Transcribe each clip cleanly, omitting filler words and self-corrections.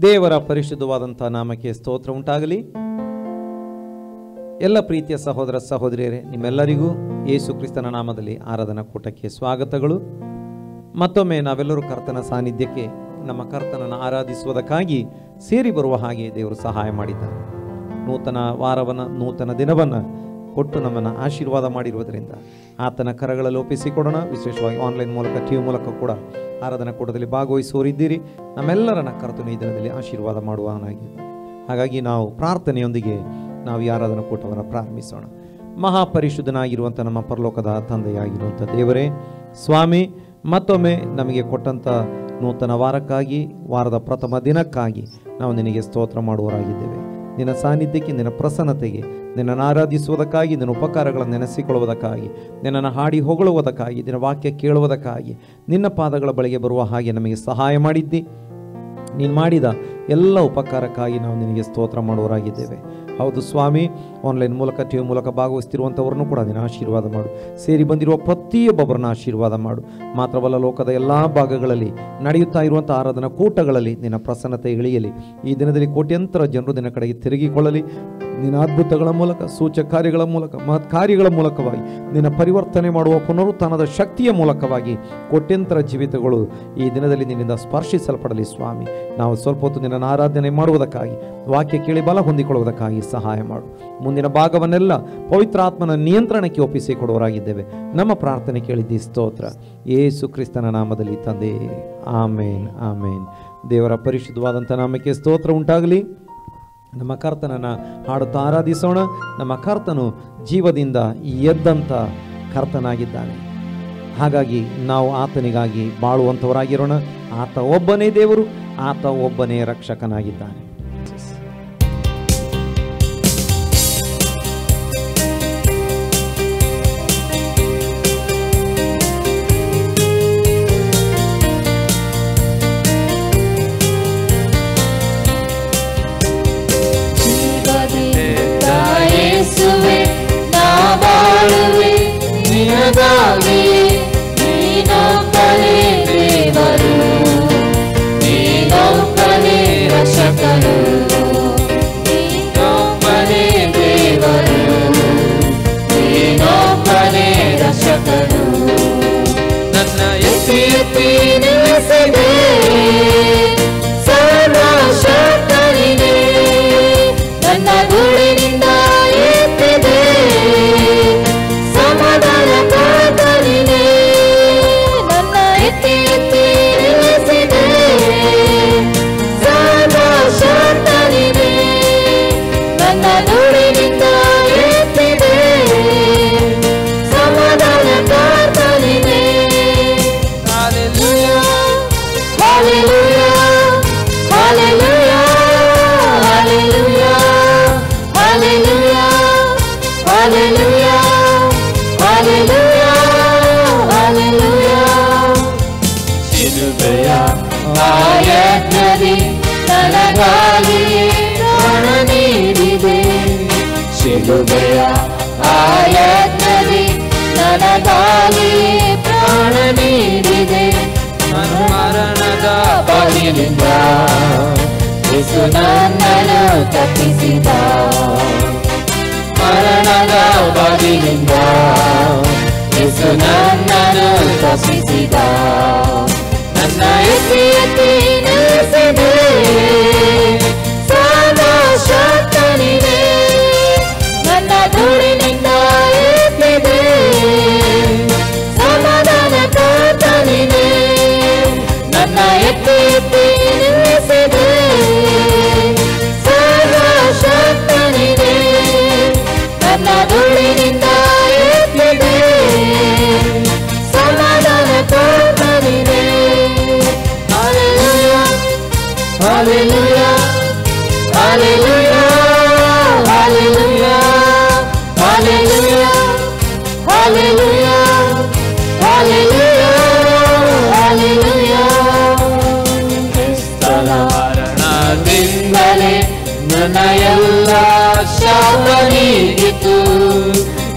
ದೇವರ ಪರಿಶುದ್ಧವಾದಂಥ ನಾಮಕ್ಕೆ ಸ್ತೋತ್ರ ಉಂಟಾಗಲಿ. ಎಲ್ಲ ಪ್ರೀತಿಯ ಸಹೋದರ ಸಹೋದರಿಯರೇ, ನಿಮ್ಮೆಲ್ಲರಿಗೂ ಯೇಸು ಕ್ರಿಸ್ತನ ನಾಮದಲ್ಲಿ ಆರಾಧನಾ ಕೂಟಕ್ಕೆ ಸ್ವಾಗತಗಳು. ಮತ್ತೊಮ್ಮೆ ನಾವೆಲ್ಲರೂ ಕರ್ತನ ಸಾನ್ನಿಧ್ಯಕ್ಕೆ ನಮ್ಮ ಕರ್ತನನ್ನು ಆರಾಧಿಸುವುದಕ್ಕಾಗಿ ಸೇರಿ ಬರುವ ಹಾಗೆ ದೇವರು ಸಹಾಯ ಮಾಡಿದ್ದಾರೆ. ನೂತನ ವಾರವನ್ನು, ನೂತನ ದಿನವನ್ನು ಕೊಟ್ಟು ನಮ್ಮನ್ನು ಆಶೀರ್ವಾದ ಮಾಡಿರುವುದರಿಂದ ಆತನ ಕರಗಳಲ್ಲಿ ಒಪ್ಪಿಸಿಕೊಡೋಣ. ವಿಶೇಷವಾಗಿ ಆನ್ಲೈನ್ ಮೂಲಕ, ಟಿವಿ ಮೂಲಕ ಕೂಡ ಆರಾಧನಾ ಕೂಟದಲ್ಲಿ ಭಾಗವಹಿಸುವರಿದ್ದೀರಿ. ನಮ್ಮೆಲ್ಲರನ್ನ ಕರ್ತನು ಈ ದಿನದಲ್ಲಿ ಆಶೀರ್ವಾದ ಮಾಡುವವನಾಗಿದ್ದಾನೆ. ಹಾಗಾಗಿ ನಾವು ಪ್ರಾರ್ಥನೆಯೊಂದಿಗೆ ನಾವು ಈ ಆರಾಧನಾ ಕೂಟವನ್ನು ಪ್ರಾರಂಭಿಸೋಣ. ಮಹಾಪರಿಶುದ್ಧನಾಗಿರುವಂಥ ನಮ್ಮ ಪರಲೋಕದ ತಂದೆಯಾಗಿರುವಂಥ ದೇವರೇ, ಸ್ವಾಮಿ, ಮತ್ತೊಮ್ಮೆ ನಮಗೆ ಕೊಟ್ಟಂಥ ನೂತನ ವಾರಕ್ಕಾಗಿ, ವಾರದ ಪ್ರಥಮ ದಿನಕ್ಕಾಗಿ ನಾವು ನಿನಗೆ ಸ್ತೋತ್ರ ಮಾಡುವವರಾಗಿದ್ದೇವೆ. ನಿನ್ನ ಸಾನ್ನಿಧ್ಯಕ್ಕೆ, ನಿನ್ನ ಪ್ರಸನ್ನತೆಗೆ, ನಿನ್ನನ್ನು ಆರಾಧಿಸುವುದಕ್ಕಾಗಿ, ನಿನ್ನ ಉಪಕಾರಗಳನ್ನು ನೆನೆಸಿಕೊಳ್ಳುವುದಕ್ಕಾಗಿ, ನಿನ್ನನ್ನು ಹಾಡಿ ಹೊಗಳುವುದಕ್ಕಾಗಿ, ನಿನ್ನ ವಾಕ್ಯ ಕೇಳುವುದಕ್ಕಾಗಿ, ನಿನ್ನ ಪಾದಗಳ ಬಳಿಗೆ ಬರುವ ಹಾಗೆ ನಮಗೆ ಸಹಾಯ ಮಾಡಿದ್ದಿ. ನೀನು ಮಾಡಿದ ಎಲ್ಲ ಉಪಕಾರಕ್ಕಾಗಿ ನಾವು ನಿನಗೆ ಸ್ತೋತ್ರ ಮಾಡುವವರಾಗಿದ್ದೇವೆ. ಹೌದು ಸ್ವಾಮಿ, ಆನ್ಲೈನ್ ಮೂಲಕ, ಟಿವಿ ಮೂಲಕ ಭಾಗವಹಿಸ್ತಿರುವಂಥವ್ರನ್ನು ಕೂಡ ನಿನ್ನ ಆಶೀರ್ವಾದ ಮಾಡು. ಸೇರಿ ಬಂದಿರುವ ಪ್ರತಿಯೊಬ್ಬೊಬ್ಬರನ್ನ ಆಶೀರ್ವಾದ ಮಾಡು. ಮಾತ್ರವಲ್ಲ, ಲೋಕದ ಎಲ್ಲ ಭಾಗಗಳಲ್ಲಿ ನಡೆಯುತ್ತಾ ಇರುವಂಥ ಆರಾಧನಾ ಕೂಟಗಳಲ್ಲಿ ನಿನ್ನ ಪ್ರಸನ್ನತೆ ಇಳಿಯಲಿ. ಈ ದಿನದಲ್ಲಿ ಕೋಟ್ಯಂತರ ಜನರು ನಿನ್ನ ಕಡೆಗೆ ತಿರುಗಿಕೊಳ್ಳಲಿ. ನಿನ್ನ ಅದ್ಭುತಗಳ ಮೂಲಕ, ಸೂಚಕ ಕಾರ್ಯಗಳ ಮೂಲಕ, ಮಹತ್ ಕಾರ್ಯಗಳ ಮೂಲಕವಾಗಿ, ನಿನ್ನ ಪರಿವರ್ತನೆ ಮಾಡುವ ಪುನರುತ್ಥಾನದ ಶಕ್ತಿಯ ಮೂಲಕವಾಗಿ ಕೋಟ್ಯಂತರ ಜೀವಿತಗಳು ಈ ದಿನದಲ್ಲಿ ನಿನ್ನಿಂದ ಸ್ಪರ್ಶಿಸಲ್ಪಡಲಿ. ಸ್ವಾಮಿ, ನಾವು ಸ್ವಲ್ಪ ಹೊತ್ತು ನಿನ್ನನ್ನು ಆರಾಧನೆ ಮಾಡುವುದಕ್ಕಾಗಿ, ವಾಕ್ಯ ಕೇಳಿ ಬಲ ಹೊಂದಿಕೊಳ್ಳುವುದಕ್ಕಾಗಿ ಸಹಾಯ ಮಾಡು. ಮುಂದಿನ ಭಾಗವನ್ನೆಲ್ಲ ಪವಿತ್ರಾತ್ಮನ ನಿಯಂತ್ರಣಕ್ಕೆ ಒಪ್ಪಿಸಿಕೊಡುವವರಾಗಿದ್ದೇವೆ. ನಮ್ಮ ಪ್ರಾರ್ಥನೆ ಕೇಳಿದ್ದಿ, ಸ್ತೋತ್ರ ಯೇಸು ಕ್ರಿಸ್ತನ ನಾಮದಲ್ಲಿ ತಂದೆ, ಆಮೇನ್, ಆಮೇನ್. ದೇವರ ಪರಿಶುದ್ಧವಾದಂಥ ನಾಮಕ್ಕೆ ಸ್ತೋತ್ರ ಉಂಟಾಗಲಿ. ನಮ್ಮ ಕರ್ತನನ್ನು ಹಾಡುತ್ತಾ ಆರಾಧಿಸೋಣ. ನಮ್ಮ ಕರ್ತನು ಜೀವದಿಂದ ಎದ್ದಂಥ ಕರ್ತನಾಗಿದ್ದಾನೆ. ಹಾಗಾಗಿ ನಾವು ಆತನಿಗಾಗಿ ಬಾಳುವಂಥವರಾಗಿರೋಣ. ಆತ ಒಬ್ಬನೇ ದೇವರು, ಆತ ಒಬ್ಬನೇ ರಕ್ಷಕನಾಗಿದ್ದಾನೆ.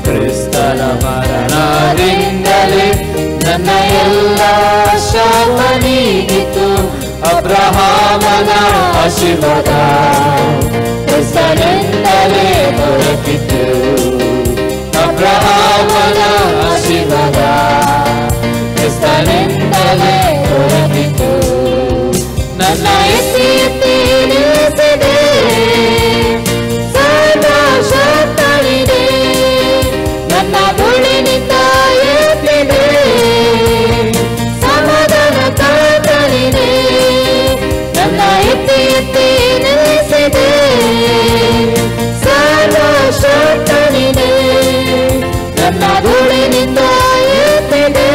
ಕ್ರಿಸ್ತನ ಮರಣದಿಂದಲೇ ನನ್ನ ಎಲ್ಲ ಶಾಪ ನೀಗಿತು. ಅಬ್ರಹಾಮನ ಆಶೀರ್ವಾದ ಕ್ರಿಸ್ತನಿಂದಲೇ ದೊರಕಿತು. ಅಬ್ರಹಾಮನ ಆಶೀರ್ವಾದ ಕ್ರಿಸ್ತನಿಂದಲೇ ದೊರಕಿತು. ನನ್ನ ಎತ್ತಿ ಎತ್ತಿ ನಿಲ್ಲಿಸಿದೆ ಸರ್ವಶಕ್ತನಿದೆ, ನನ್ನ ಧೂಳಿನಿಂದ ಎತ್ತಿದೆ ಸಮಾಧಾನ ಕರ್ತನಿದೆ. ನನ್ನ ಎತ್ತಿ ಎತ್ತಿ ನಿಲ್ಲಿಸಿದೆ ಸರ್ವಶಕ್ತನಿದೆ, ನನ್ನ ಧೂಳಿನಿಂದ ಎತ್ತಿದೆ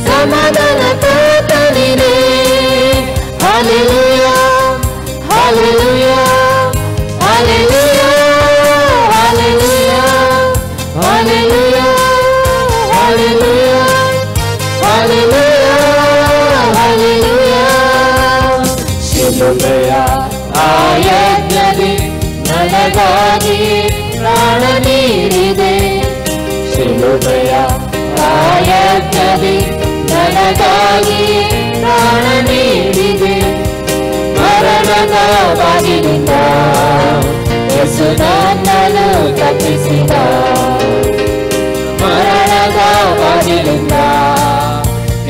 ಸಮಾಧಾನ ಕರ್ತನಿದೆ. Hallelujah, hallelujah, hallelujah, hallelujah, hallelujah, hallelujah, hallelujah, hallelujah. ಶಿಲುಬೆಯ ಆಯಜ್ಞದಿ ನನಗಾಗಿ ಪ್ರಾಣ ನೀಡಿದೆ. ಶಿಲುಬೆಯ ಆಯಜ್ಞದಿ ನನಗಾಗಿ ಪ್ರಾಣ ನೀಡಿದೆ. ಮರಣದ ಬಾಗಿಲಿಂದ ಯೇಸು ನನ್ನನ್ನು ತಪ್ಪಿಸಿದ. ಮರಣದ ಬಾಗಿಲಿಂದ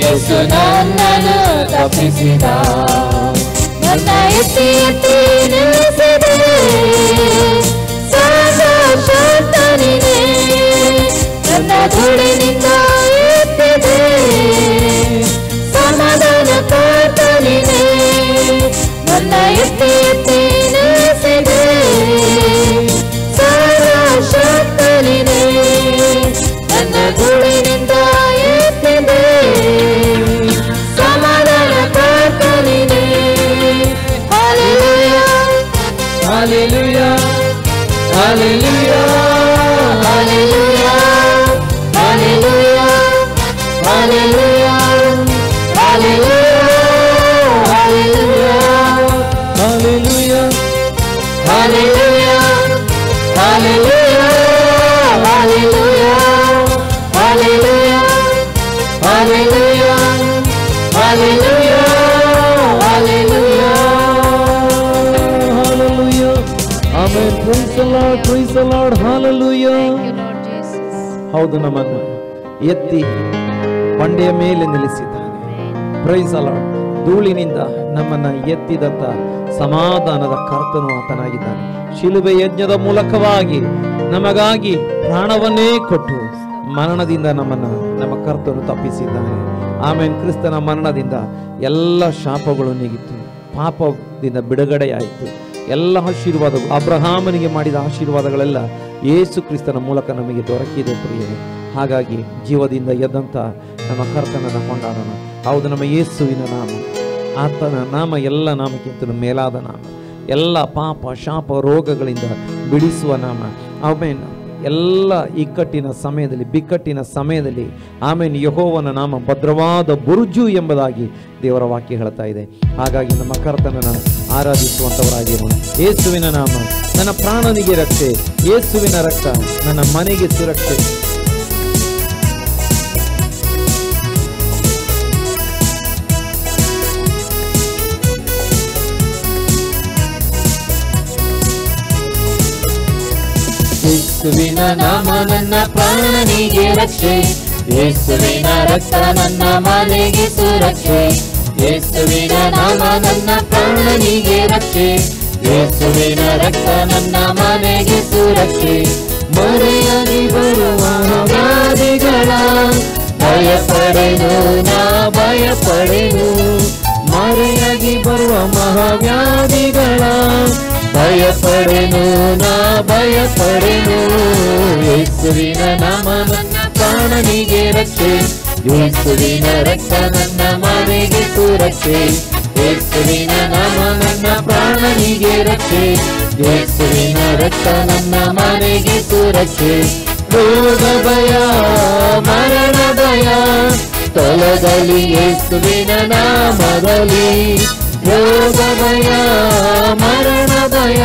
ಯೇಸು ನನ್ನನ್ನು ತಪ್ಪಿಸಿದ. ನನ್ನ ಎತ್ತಿ ಎತ್ತಿ ನಿಲ್ಲಿಸಿದೆ ಸರ್ವಶಕ್ತನಿದೆ, ನನ್ನ ಧೂಳಿನಿಂದ ಎತ್ತಿದೆ ಸಮಾಧಾನ ಕರ್ತನಿದೆ. ನನ್ನ ಎತ್ತಿ ಎತ್ತಿ ನಿಲ್ಲಿಸಿದೆ ಸರ್ವಶಕ್ತನಿದೆ, ನನ್ನ ಧೂಳಿನಿಂದ ಎತ್ತಿದೆ ಸಮಾಧಾನ ಕರ್ತನಿದೆ. Hallelujah, hallelujah, hallelujah, hallelujah, hallelujah, hallelujah, hallelujah, hallelujah, hallelujah, hallelujah, hallelujah, hallelujah, hallelujah, hallelujah, hallelujah. Amen. Praise the Lord, praise the Lord, hallelujah. Thank you, Lord Jesus. ಹೌದು, ನಮ್ಮನ್ನು ಎತ್ತಿ ಬಂಡೆಯ ಮೇಲೆ ನಿಲ್ಲಿಸಿದ್ದಾನೆ. Praise the lord. ಧೂಳಿನಿಂದ ನಮ್ಮನ್ನ ಎತ್ತಿದಂತ ಸಮಾಧಾನದ ಕರ್ತನು ಆತನಾಗಿದ್ದಾನೆ. ಶಿಲುಬೆ ಯಜ್ಞದ ಮೂಲಕವಾಗಿ ನಮಗಾಗಿ ಪ್ರಾಣವನ್ನೇ ಕೊಟ್ಟು ಮರಣದಿಂದ ನಮ್ಮ ಕರ್ತನು ತಪ್ಪಿಸಿದ್ದಾನೆ. ಆಮೇಲೆ ಕ್ರಿಸ್ತನ ಮರಣದಿಂದ ಎಲ್ಲ ಶಾಪಗಳು ನೀಗಿತು, ಪಾಪದಿಂದ ಬಿಡುಗಡೆಯಾಯಿತು. ಎಲ್ಲ ಆಶೀರ್ವಾದಗಳು, ಅಬ್ರಹಾಮನಿಗೆ ಮಾಡಿದ ಆಶೀರ್ವಾದಗಳೆಲ್ಲ ಯೇಸು ಕ್ರಿಸ್ತನ ಮೂಲಕ ನಮಗೆ ದೊರಕಿದೆ ಪ್ರಿಯರೇ. ಹಾಗಾಗಿ ಜೀವದಿಂದ ಎದ್ದಂಥ ನಮ್ಮ ಕರ್ತನನ್ನು ಕೊಂಡಾಡೋಣ. ಹೌದು, ನಮ್ಮ ಯೇಸುವಿನ ನಾಮ, ಆತನ ನಾಮ ಎಲ್ಲ ನಾಮಕ್ಕಿಂತ ಮೇಲಾದ ನಾಮ, ಎಲ್ಲ ಪಾಪ ಶಾಪ ರೋಗಗಳಿಂದ ಬಿಡಿಸುವ ನಾಮ. ಆಮೇನ್. ಎಲ್ಲ ಇಕ್ಕಟ್ಟಿನ ಸಮಯದಲ್ಲಿ, ಬಿಕ್ಕಟ್ಟಿನ ಸಮಯದಲ್ಲಿ ಆಮೇನ್ ಯೆಹೋವನ ನಾಮ ಭದ್ರವಾದ ಬುರುಜು ಎಂಬುದಾಗಿ ದೇವರ ವಾಕ್ಯ ಹೇಳ್ತಾ ಇದೆ. ಹಾಗಾಗಿ ನಮ್ಮ ಕರ್ತನನ್ನು ಆರಾಧಿಸುವಂಥವರಾಗಿರೋಣ. ಯೇಸುವಿನ ನಾಮ ನನ್ನ ಪ್ರಾಣನಿಗೆ ರಕ್ಷೆ, ಯೇಸುವಿನ ರಕ್ತ ನನ್ನ ಮನೆಗೆ ಸುರಕ್ಷೆ. ಯೇಸುವಿನ ನಾಮ ನನ್ನ ಪ್ರಾಣನಿಗೆ ರಕ್ಷೆ, ಯೇಸುವಿನ ರಕ್ತ ನನ್ನ ಮನೆಗೆ ಸುರಕ್ಷೆ. ಯೇಸುವಿನ ನಾಮ ನನ್ನ ಪ್ರಾಣನಿಗೆ ರಕ್ಷೆ, ಯೇಸುವಿನ ರಕ್ತ ನನ್ನ ಮನೆಗೆ ಸುರಕ್ಷೆ. ಮರೆಯಾಗಿ ಬರುವ ವ್ಯಾಧಿಗಳ ಭಯಪಡೆನು, ನಾ ಭಯಪಡೆನು. ಮರೆಯಾಗಿ ಬರುವ ಮಹಾವ್ಯಾಧಿಗಳ ಭಯಪಡೆನು, ನಾ ಭಯಪಡೆನು. ಯೇಸುವಿನ ನಾಮ ನನ್ನ ಪ್ರಾಣನಿಗೆ ರಕ್ಷೆ, ಯೇಸುವಿನ ರಕ್ತ ನನ್ನ ಮನೆಗೆ ಸುರಕ್ಷೆ. ಯೇಸುವಿನ ನಾಮ ನನ್ನ ಪ್ರಾಣನಿಗೆ ರಕ್ಷೆ, ಯೇಸುವಿನ ರಕ್ತ ನನ್ನ ಮನೆಗೆ ಸುರಕ್ಷೆ. ರೋಗ ಭಯ ಮರಣ ಭಯ ತೊಲಗಲಿ ಯೇಸುವಿನ ನಾಮದಲ್ಲಿ. ರೋಗ ಭಯ ಮರಣ ಭಯ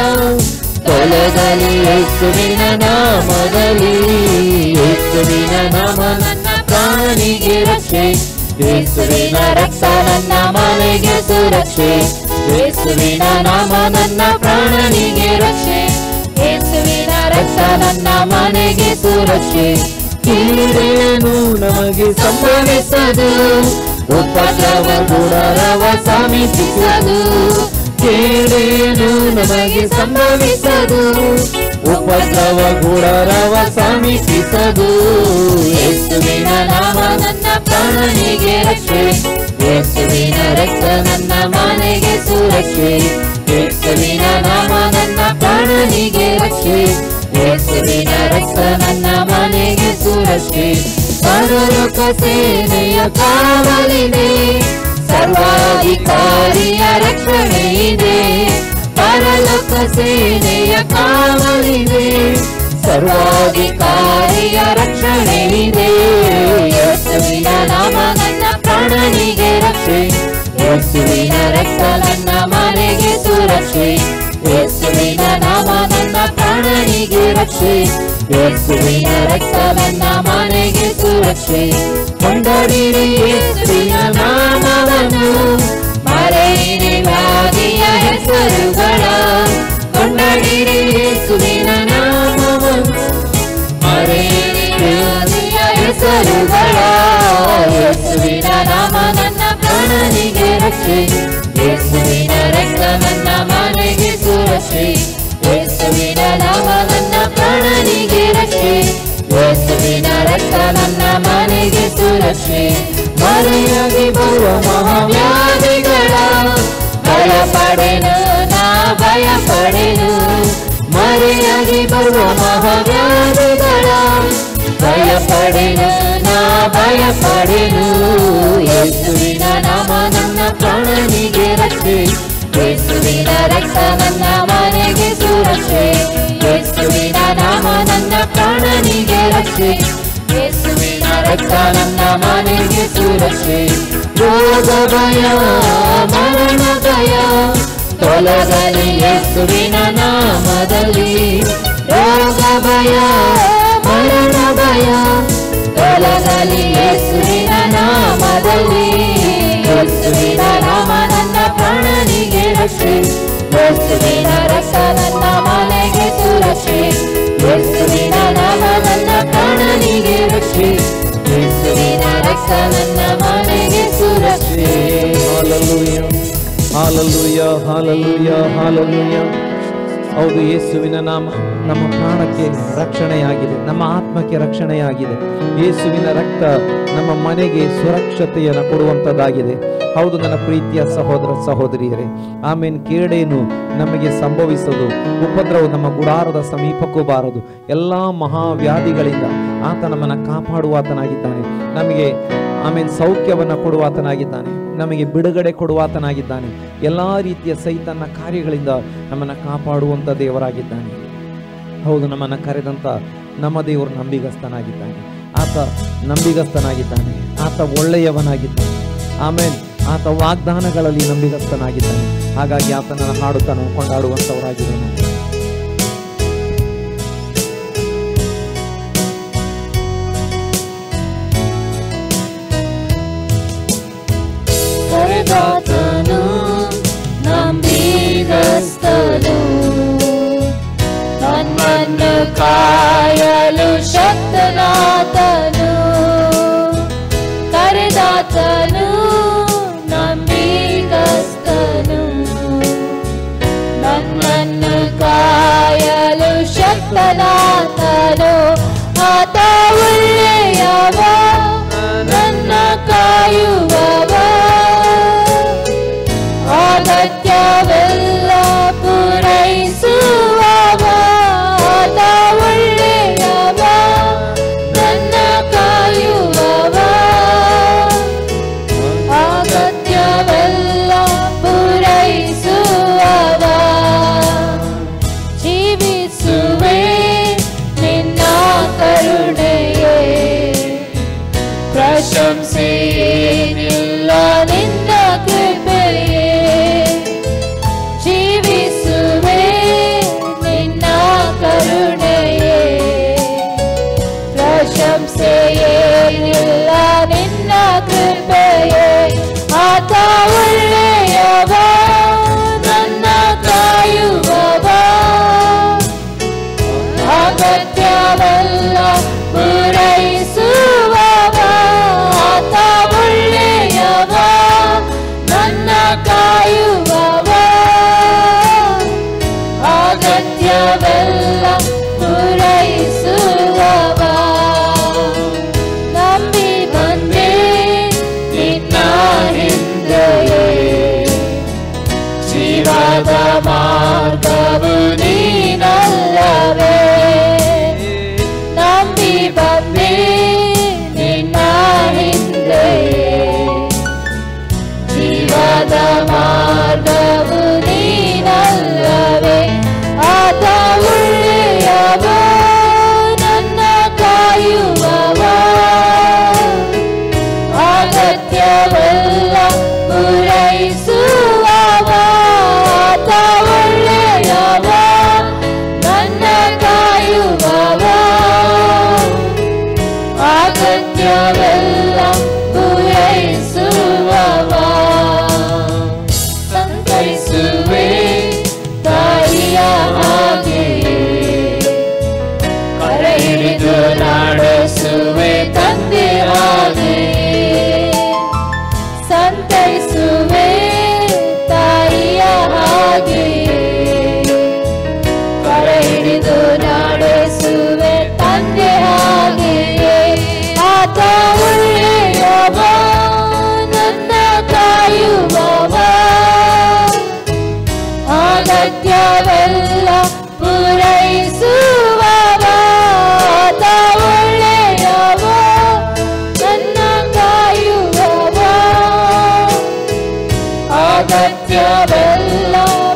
ತೊಲಗಲಿ ಯೇಸುವಿನ ನಾಮದಲ್ಲಿ. ಯೇಸುವಿನ ನಾಮ ನನ್ನ ಪ್ರಾಣನಿಗೆ ರಕ್ಷೆ, ಯೇಸುವಿನ ರಕ್ತ ನನ್ನ ಮನೆಗೆ ಸುರಕ್ಷೆ, ಯೇಸುವಿನ ನಾಮ ನನ್ನ ಪ್ರಾಣನಿಗೆ ರಕ್ಷೆ, ಯೇಸುವಿನ ರಕ್ತ ನನ್ನ ಮನೆಗೆ ಸುರಕ್ಷೆ. ಕೀಳೇನು ನಮಗೆ ಸಂಭವಿಸದು, ಉಪದ್ರವ ಗುಣರವ ಸಮೀಪಿಸದು, ಕೇಳೇನು ನಮಗೆ ಸಂಭವಿಸದು, ಉಪದ್ರವ ಗುಣರವ ಸಮೀಪಿಸದು. ಯೇಸುವಿನ ನಾಮ ನನ್ನ ಪ್ರಾಣನಿಗೆ ರಕ್ಷೆ, ಯೇಸುವಿನ ರಕ್ತ ನನ್ನ ಮನೆಗೆ ಸುರಕ್ಷೆ, ಯೇಸುವಿನ ನಾಮ ನನ್ನ ಪ್ರಾಣನಿಗೆ ರಕ್ಷೆ, ಯೇಸುವಿನ ರಕ್ತ ನನ್ನ ಮನೆಗೆ ಸುರಕ್ಷೆ. ಪರಲೋಕ ಸೇನೆಯ ಕಾವಲಿದೆ, ಸರ್ವಾಧಿಕಾರಿಯ ರಕ್ಷಣೆ ಇದೆ, ಪರಲೋಕ ಸೇನೆಯ ಕಾವಲಿದೆ, ಸರ್ವಾಧಿಕಾರಿಯ ರಕ್ಷಣೆ ಇದೆ. ಯೇಸುವಿನ ನಾಮ ನನ್ನ ಪ್ರಾಣನಿಗೆ ರಕ್ಷೆ, ಯೇಸುವಿನ ರಕ್ತ ನನ್ನ ಮನೆಗೆ ಸುರಕ್ಷೆ, ಯೇಸುವಿನ ನಾಮ ನನ್ನ ಪ್ರಾಣನಿಗೆ ರಕ್ಷೆ, ಯೇಸುವಿನ ರಕ್ತ ನನ್ನ ಮನೆಗೆ ಸುರಕ್ಷೆ. ಕೊಂಡಾಡಿರಿ ಯೇಸುವಿನ ನಾಮವನ್ನು, ಮರೆಯಿರಿ ವ್ಯಾಧಿಯ ಹೆಸರುಗಳ, ಕೊಂಡಾಡಿರಿ ಯೇಸುವಿನ ನಾಮವನ್ನು, ಮರೆಯಿರಿ ವ್ಯಾಧಿಯ ಹೆಸರುಗಳ. ಯೇಸುವಿನ ನಾಮ ನನ್ನ ಪ್ರಾಣನಿಗೆ ರಕ್ಷೆ, ಯೇಸುವಿನ ರಕ್ತ ನನ್ನ ಮನೆಗೆ ಸುರಕ್ಷೆ, ಯೇಸುವಿನ ನಾಮ ನನ್ನ ಪ್ರಾಣನಿಗೆ ರಕ್ಷೆ, ಯೇಸುವಿನ ರಕ್ತ ನನ್ನ ಮನೆಗೆ ಸುರಕ್ಷೆ. ಮರೆಯಾಗಿ ಬರುವ ಮಹಾವ್ಯಾಧಿಗಳ ಭಯಪಡೆನು ನಾ ಭಯಪಡೆನು, ಮರೆಯಾಗಿ ಬರುವ ಮಹಾವ್ಯಾಧಿಗಳ ಭಯಪಡೆನು ನಾ ಭಯಪಡೆನು. ಯೇಸುವಿನ ನಾಮ ನನ್ನ ಪ್ರಾಣನಿಗೆ ರಕ್ಷೆ, ಯೇಸುವಿನ ರಕ್ತ ನನ್ನ ಮನೆಗೆ ಸುರಕ್ಷೆ, ಯೇಸುವಿನ ನಾಮ ನನ್ನ ಪ್ರಾಣನಿಗೆ ರಕ್ಷೆ, ಯೇಸುವಿನ ರಕ್ತ ನನ್ನ ಮನೆಗೆ ಸುರಕ್ಷೆ. ರೋಗ ಭಯ ಮರಣ ಭಯ ತೊಲಗಲಿ ಯೇಸುವಿನ ನಾಮದಲ್ಲಿ, ರೋಗ ಭಯ ಮರಣ ಭಯ ತೊಲಗಲಿ ಯೇಸುವಿನ ನಾಮದಲ್ಲಿ. ಯೇಸುವಿನ ನಾಮ ನನ್ನ ಪ್ರಾಣನಿಗೆ ರಕ್ಷೆ, ಯೇಸುವಿನ ರಕ್ತ ನನ್ನ ಮನೆಗೆ ಸುರಕ್ಷೆ, ಯೇಸುವಿನ ನಾಮ ನನ್ನ ಪ್ರಾಣನಿಗೆ ರಕ್ಷೆ, ಯೇಸುವಿನ ರಕ್ತ ನನ್ನ ಮನೆಗೆ ಸುರಕ್ಷೆ. Hallelujah hallelujah hallelujah hallelujah. ಹೌದು, ಯೇಸುವಿನ ನಾಮ ನಮ್ಮ ಪ್ರಾಣಕ್ಕೆ ರಕ್ಷಣೆಯಾಗಿದೆ, ನಮ್ಮ ಆತ್ಮಕ್ಕೆ ರಕ್ಷಣೆಯಾಗಿದೆ. ಯೇಸುವಿನ ರಕ್ತ ನಮ್ಮ ಮನೆಗೆ ಸುರಕ್ಷತೆಯನ್ನು ಕೊಡುವಂಥದ್ದಾಗಿದೆ. ಹೌದು ನನ್ನ ಪ್ರೀತಿಯ ಸಹೋದರ ಸಹೋದರಿಯರೇ, ಆಮೇನ್. ಕೇಡೇನು ನಮಗೆ ಸಂಭವಿಸದು, ಉಪದ್ರವ ನಮ್ಮ ಗುಡಾರದ ಸಮೀಪಕ್ಕೂ ಬಾರದು. ಎಲ್ಲ ಮಹಾವ್ಯಾಧಿಗಳಿಂದ ಆತ ನಮ್ಮನ್ನು ಕಾಪಾಡುವಾತನಾಗಿದ್ದಾನೆ. ನಮಗೆ ಆಮೇನ್ ಸೌಖ್ಯವನ್ನು ಕೊಡುವಾತನಾಗಿದ್ದಾನೆ, ನಮಗೆ ಬಿಡುಗಡೆ ಕೊಡುವಾತನಾಗಿದ್ದಾನೆ. ಎಲ್ಲ ರೀತಿಯ ಸೈತನ್ನ ಕಾರ್ಯಗಳಿಂದ ನಮ್ಮನ್ನು ಕಾಪಾಡುವಂಥ ದೇವರಾಗಿದ್ದಾನೆ. ಹೌದು, ನಮ್ಮನ್ನು ಕರೆದಂಥ ನಮ್ಮ ದೇವರು ನಂಬಿಗಸ್ತನಾಗಿದ್ದಾನೆ. ಆತ ನಂಬಿಗಸ್ತನಾಗಿದ್ದಾನೆ, ಆತ ಒಳ್ಳೆಯವನಾಗಿದ್ದಾನೆ. ಆಮೇಲೆ ಆತ ವಾಗ್ದಾನಗಳಲ್ಲಿ ನಂಬಿಗಸ್ತನಾಗಿದ್ದಾನೆ. ಹಾಗಾಗಿ ಆತನನ್ನು ಹಾಡುತ್ತಾ ನಾವು ಕೊಂಡಾಡುವಂಥವರಾಗಿದ್ದಾನೆ. ಕರೆದಾತನು ನಂಬಿಗಸ್ತನು, ನನ್ನನ್ನು ಕಾಯಲು ಶಕ್ತನಾತನು. ಕರೆದಾತನು ನಂಬಿಗಸ್ತನು, ನನ್ನನ್ನು ಕಾಯಲು ಶಕ್ತನಾತನು. ಆತ ಒಳ್ಳೆಯವ, ನನ್ನ ಕಾಯುವವ, ಅಗತ್ಯವೆಲ್ಲ ಪೂರೈಸುವವ. ಆತ ಒಳ್ಳೆಯವ, ನನ್ನ ಕಾಯುವವ, ಅಗತ್ಯವೆಲ್ಲ ಪೂರೈಸುವವ. ಜೀವಿಸುವೆ ನಿನ್ನ ಕರುಣೆಯೇ, ಪ್ರಶಂಸೆಯೇನಿಲ್ಲ ನಿನ್ನ ಕೃಪೆಯೇ. ಜೀವಿಸುವೆ ಜೀವದ ಮಾರ್ಗವು ನೀನಲ್ಲವೇ. ನಂಬಿ ಬಂದೆ ನಿನ್ನ ಹಿಂದೆ, ಜೀವದ ಮಾರ್ಗವು ನೀನಲ್ಲವೇ. ಆತ ಒಳ್ಳೆಯವ, ನನ್ನ ಕಾಯುವವ, ಅಗತ್ಯವೆಲ್ಲ ಪೂರೈಸುವವ. ಆತ ಒಳ್ಳೆಯವ, ನನ್ನ ಕಾಯುವವ, ಅಗತ್ಯವೆಲ್ಲ ಪೂರೈಸುವವ. ಸಂತೈಸುವೆ ತಾಯಿಯ ಹಾಗೆ, ಕರ ಹಿಡಿದು ನಡೆಸುವೆ ತಂದೆ ಹಾಗೆ. ಸಂತೈಸುವೆ ತಾಯಿಯ ಹಾಗೆ, ಕರ ಹಿಡಿದು ನಡೆಸುವೆ ತಂದೆ ಹಾಗೆ. ಆತ ಒಳ್ಳೆಯವ, ನನ್ನ ಕಾಯುವವ, ಅಗತ್ಯವೆಲ್ಲ ಪೂರೈಸುವವ. ಆತ ಒಳ್ಳೆಯವ, ನನ್ನ ಕಾಯುವವ, ಅಗತ್ಯವೆಲ್ಲ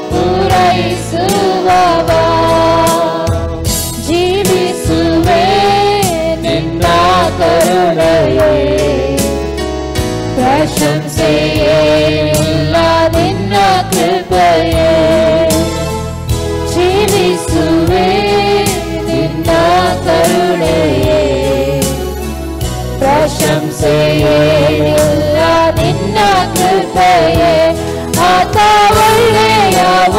ಪೂರೈಸುವವ. ಜೀವಿಸುವೆ ನಿನ್ನ ಕರುಣೆಯೇ, ಪ್ರಶಂಸೆಯೇ ಇಲ್ಲ ನಿನ್ನ ಕೃಪೆಯೇ. ಜೀವಿಸುವೆ ನಿನ್ನ ಕರುಣೆಯೇ, ಪ್ರಶಂಸೆಯೇ ಇಲ್ಲ ನಿನ್ನ ಕೃಪೆಯೇ. ಆತ ಒಳ್ಳೆಯವ,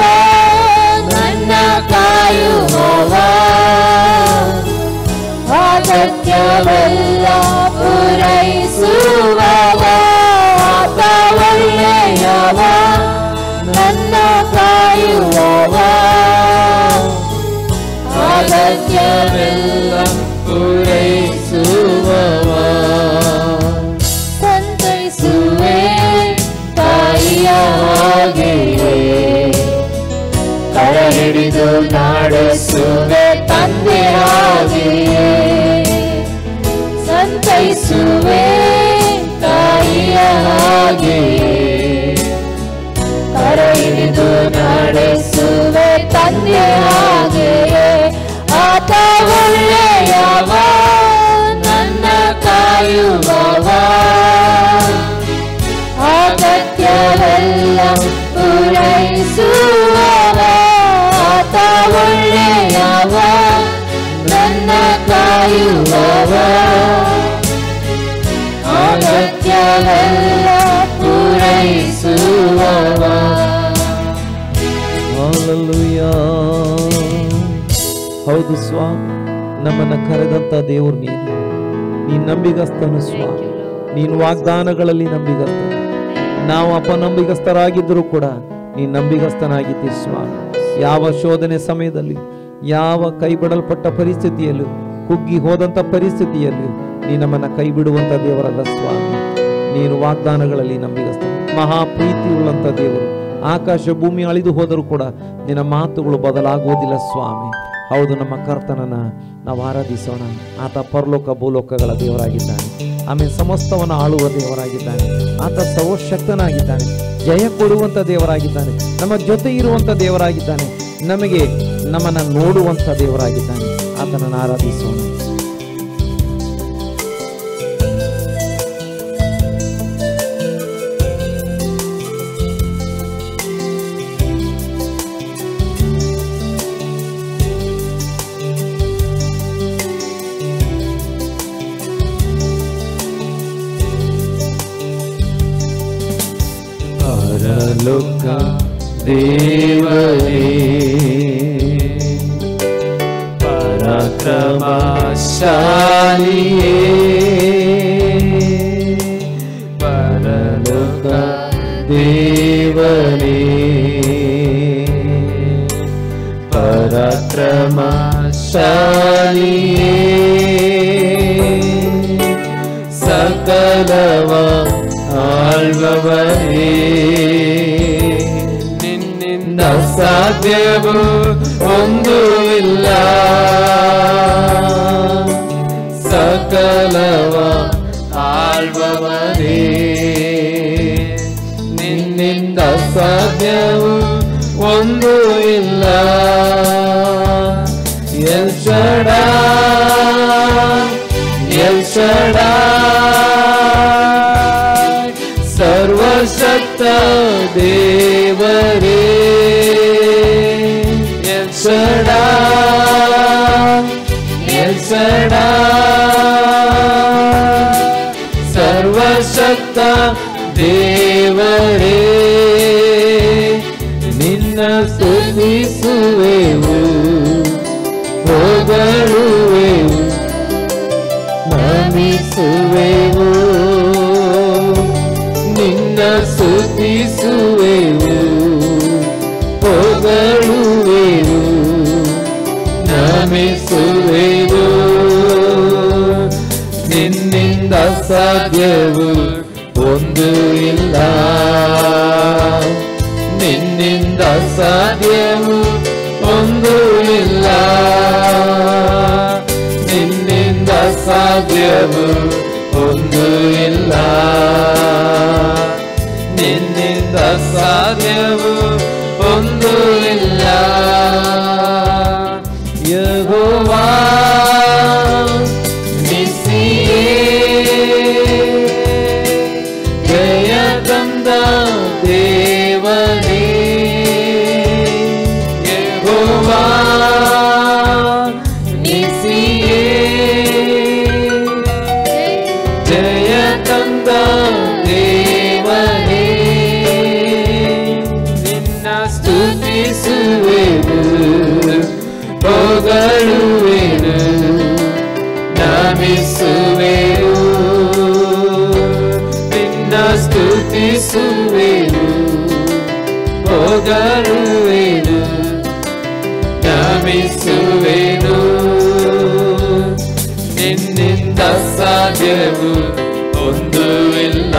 ನನ್ನ ಕಾಯುವವ, ಅಗತ್ಯವೆಲ್ಲ ಪೂರೈಸುವವ. ಆತ ಒಳ್ಳೆಯವ, ನನ್ನ ಕಾಯುವವ, ಅಗತ್ಯವೆಲ್ಲ ಪೂರೈಸುವವ. ಸಂತೈಸುವೆ ತಾಯಿಯ ಹಾಗೆಯೇ, ಕರ ಹಿಡಿದು ನಡೆಸುವೆ ತಂದೆ ಹಾಗೆಯೇ. ಸಂತೈಸುವೆ ತಾಯಿಯ ಹಾಗೆಯೇ, ಕರ ಹಿಡಿದು ನಡೆಸುವೆ ತಂದೆ ಹಾಗೆಯೇ. ಆತ ಒಳ್ಳೆಯವ, ನನ್ನ ಕಾಯುವವ, ಅಗತ್ಯವೆಲ್ಲ ಪೂರೈಸುವವ. ಆತ ಒಳ್ಳೆಯವ, ನನ್ನ ಕಾಯುವವ, ಅಗತ್ಯವೆಲ್ಲ ಪೂರೈಸುವವ. Hallelujah. ಹೌದು ಸ್ವಾಮಿ, ನಮ್ಮನ್ನ ಕರೆದಂತ ದೇವರು ನೀನು. ನೀನು ನಂಬಿಗಸ್ತನು ಸ್ವಾಮಿ, ನೀನು ವಾಗ್ದಾನಗಳಲ್ಲಿ ನಂಬಿಗಸ್ತ. ನಾವು ಅಪನಂಬಿಗಸ್ತರಾಗಿದ್ದರೂ ಕೂಡ ನೀನು ನಂಬಿಗಸ್ತನಾಗಿದ್ದಿ ಸ್ವಾಮಿ. ಯಾವ ಶೋಧನೆ ಸಮಯದಲ್ಲಿ, ಯಾವ ಕೈ ಬಿಡಲ್ಪಟ್ಟ ಪರಿಸ್ಥಿತಿಯಲ್ಲೂ, ಕುಗ್ಗಿ ಹೋದಂಥ ಪರಿಸ್ಥಿತಿಯಲ್ಲೂ ನೀ ನಮ್ಮನ್ನ ಕೈ ಬಿಡುವಂಥ ದೇವರಲ್ಲ ಸ್ವಾಮಿ. ನೀನು ವಾಗ್ದಾನಗಳಲ್ಲಿ ನಂಬಿಗಸ್ತ, ಮಹಾ ಪ್ರೀತಿ ಉಳ್ಳಂಥ ದೇವರು. ಆಕಾಶ ಭೂಮಿ ಅಳಿದು ಹೋದರೂ ಕೂಡ ನಿನ್ನ ಮಾತುಗಳು ಬದಲಾಗುವುದಿಲ್ಲ ಸ್ವಾಮಿ. ಹೌದು, ನಮ್ಮ ಕರ್ತನನ್ನ ನಾವು ಆರಾಧಿಸೋಣ. ಆತ ಪರಲೋಕ ಭೂಲೋಕಗಳ ದೇವರಾಗಿದ್ದಾನೆ. ಆಮೇಲೆ ಸಮಸ್ತವನ್ನು ಆಳುವ ದೇವರಾಗಿದ್ದಾನೆ. ಆತ ಸರ್ವಶಕ್ತನಾಗಿದ್ದಾನೆ. ಜಯ ಕೊಡುವಂಥ ದೇವರಾಗಿದ್ದಾನೆ. ನಮ್ಮ ಜೊತೆ ಇರುವಂಥ ದೇವರಾಗಿದ್ದಾನೆ. ನಮಗೆ ನಮ್ಮನ್ನು ನೋಡುವಂಥ ದೇವರಾಗಿದ್ದಾನೆ. ಆತನನ್ನು ಆರಾಧಿಸೋಣ. ಪರಲೋಕ ದೇವರೇ, ಪರಾಕ್ರಮಶಾಲಿಯೇ, ಪರಲೋಕ ದೇವರೇ, ಪರಾಕ್ರಮಶಾಲಿಯೇ, ಸಕಲವ ಆಳ್ವವರೇ, ನಿನ್ನೆ ನಿನ್ನಿಂದ ಸಾಧ್ಯವೂ ಒಂದೂ ಇಲ್ಲ. ಸಕಲವ ಆಳ್ವವನೇ ನಿನ್ನಿಂದ ಸಾಧ್ಯವೂ ಒಂದೂ ಇಲ್ಲ. ಎಲ್ ಶಡಾಯ್ ಎಲ್ ಶಡಾಯ್ ಸರ್ವಶಕ್ತ ದೇವರೇ. ಎಲ್ ಶಡಾಯ್ ಎಲ್ ಶಡಾಯ್ ಸರ್ವಶಕ್ತ ದೇವರೇ. ನಿನ್ನ ಸ್ತುತಿಸುವೆವು ಹೊಗಳುವೆವು ನಮಿಸುವೆವು. ನಿನ್ನ ಸ್ತುತಿಸುವೆವು ಹೊಗಳುವೆವು ನಮಿಸುವೆವು. ನಿನ್ನಿಂದ ಸಾಧ್ಯವೂ ಒಂದೂ ಇಲ್ಲ. ನಿನ್ನಿಂದ ಸಾಧ್ಯವೂ ಒಂದೂ ಇಲ್ಲ. ನಿನ್ನಿಂದ ಸಾಧ್ಯವೂ ಒಂದೂ ಇಲ್ಲ. ನಿನ್ನಿಂದ ಸಾಧ್ಯವೂ ಒಂದೂ ಇಲ್ಲ. ಯೆಹೋವಾ ನಿಸ್ಸಿಯೇ ಜಯ ತಂದ ದೇವನೇ. ಯೆಹೋವಾ ನಿಸ್ಸಿಯೇ ಜಯ ತಂದ ದೇವನೇ. ನಿನ್ನ ಸ್ತುತಿಸುವೆನು ಹೊಗಳುವೆನು ನಮಿಸುವೆನು. ನಿನ್ನ ಸ್ತುತಿಸುವೆನು ಹೊಗಳುವೆನು ನಮಿಸುವೆನು. ನಿನ್ನಿಂದ ಸಾಧ್ಯವೂ ಒಂದೂ ಇಲ್ಲ.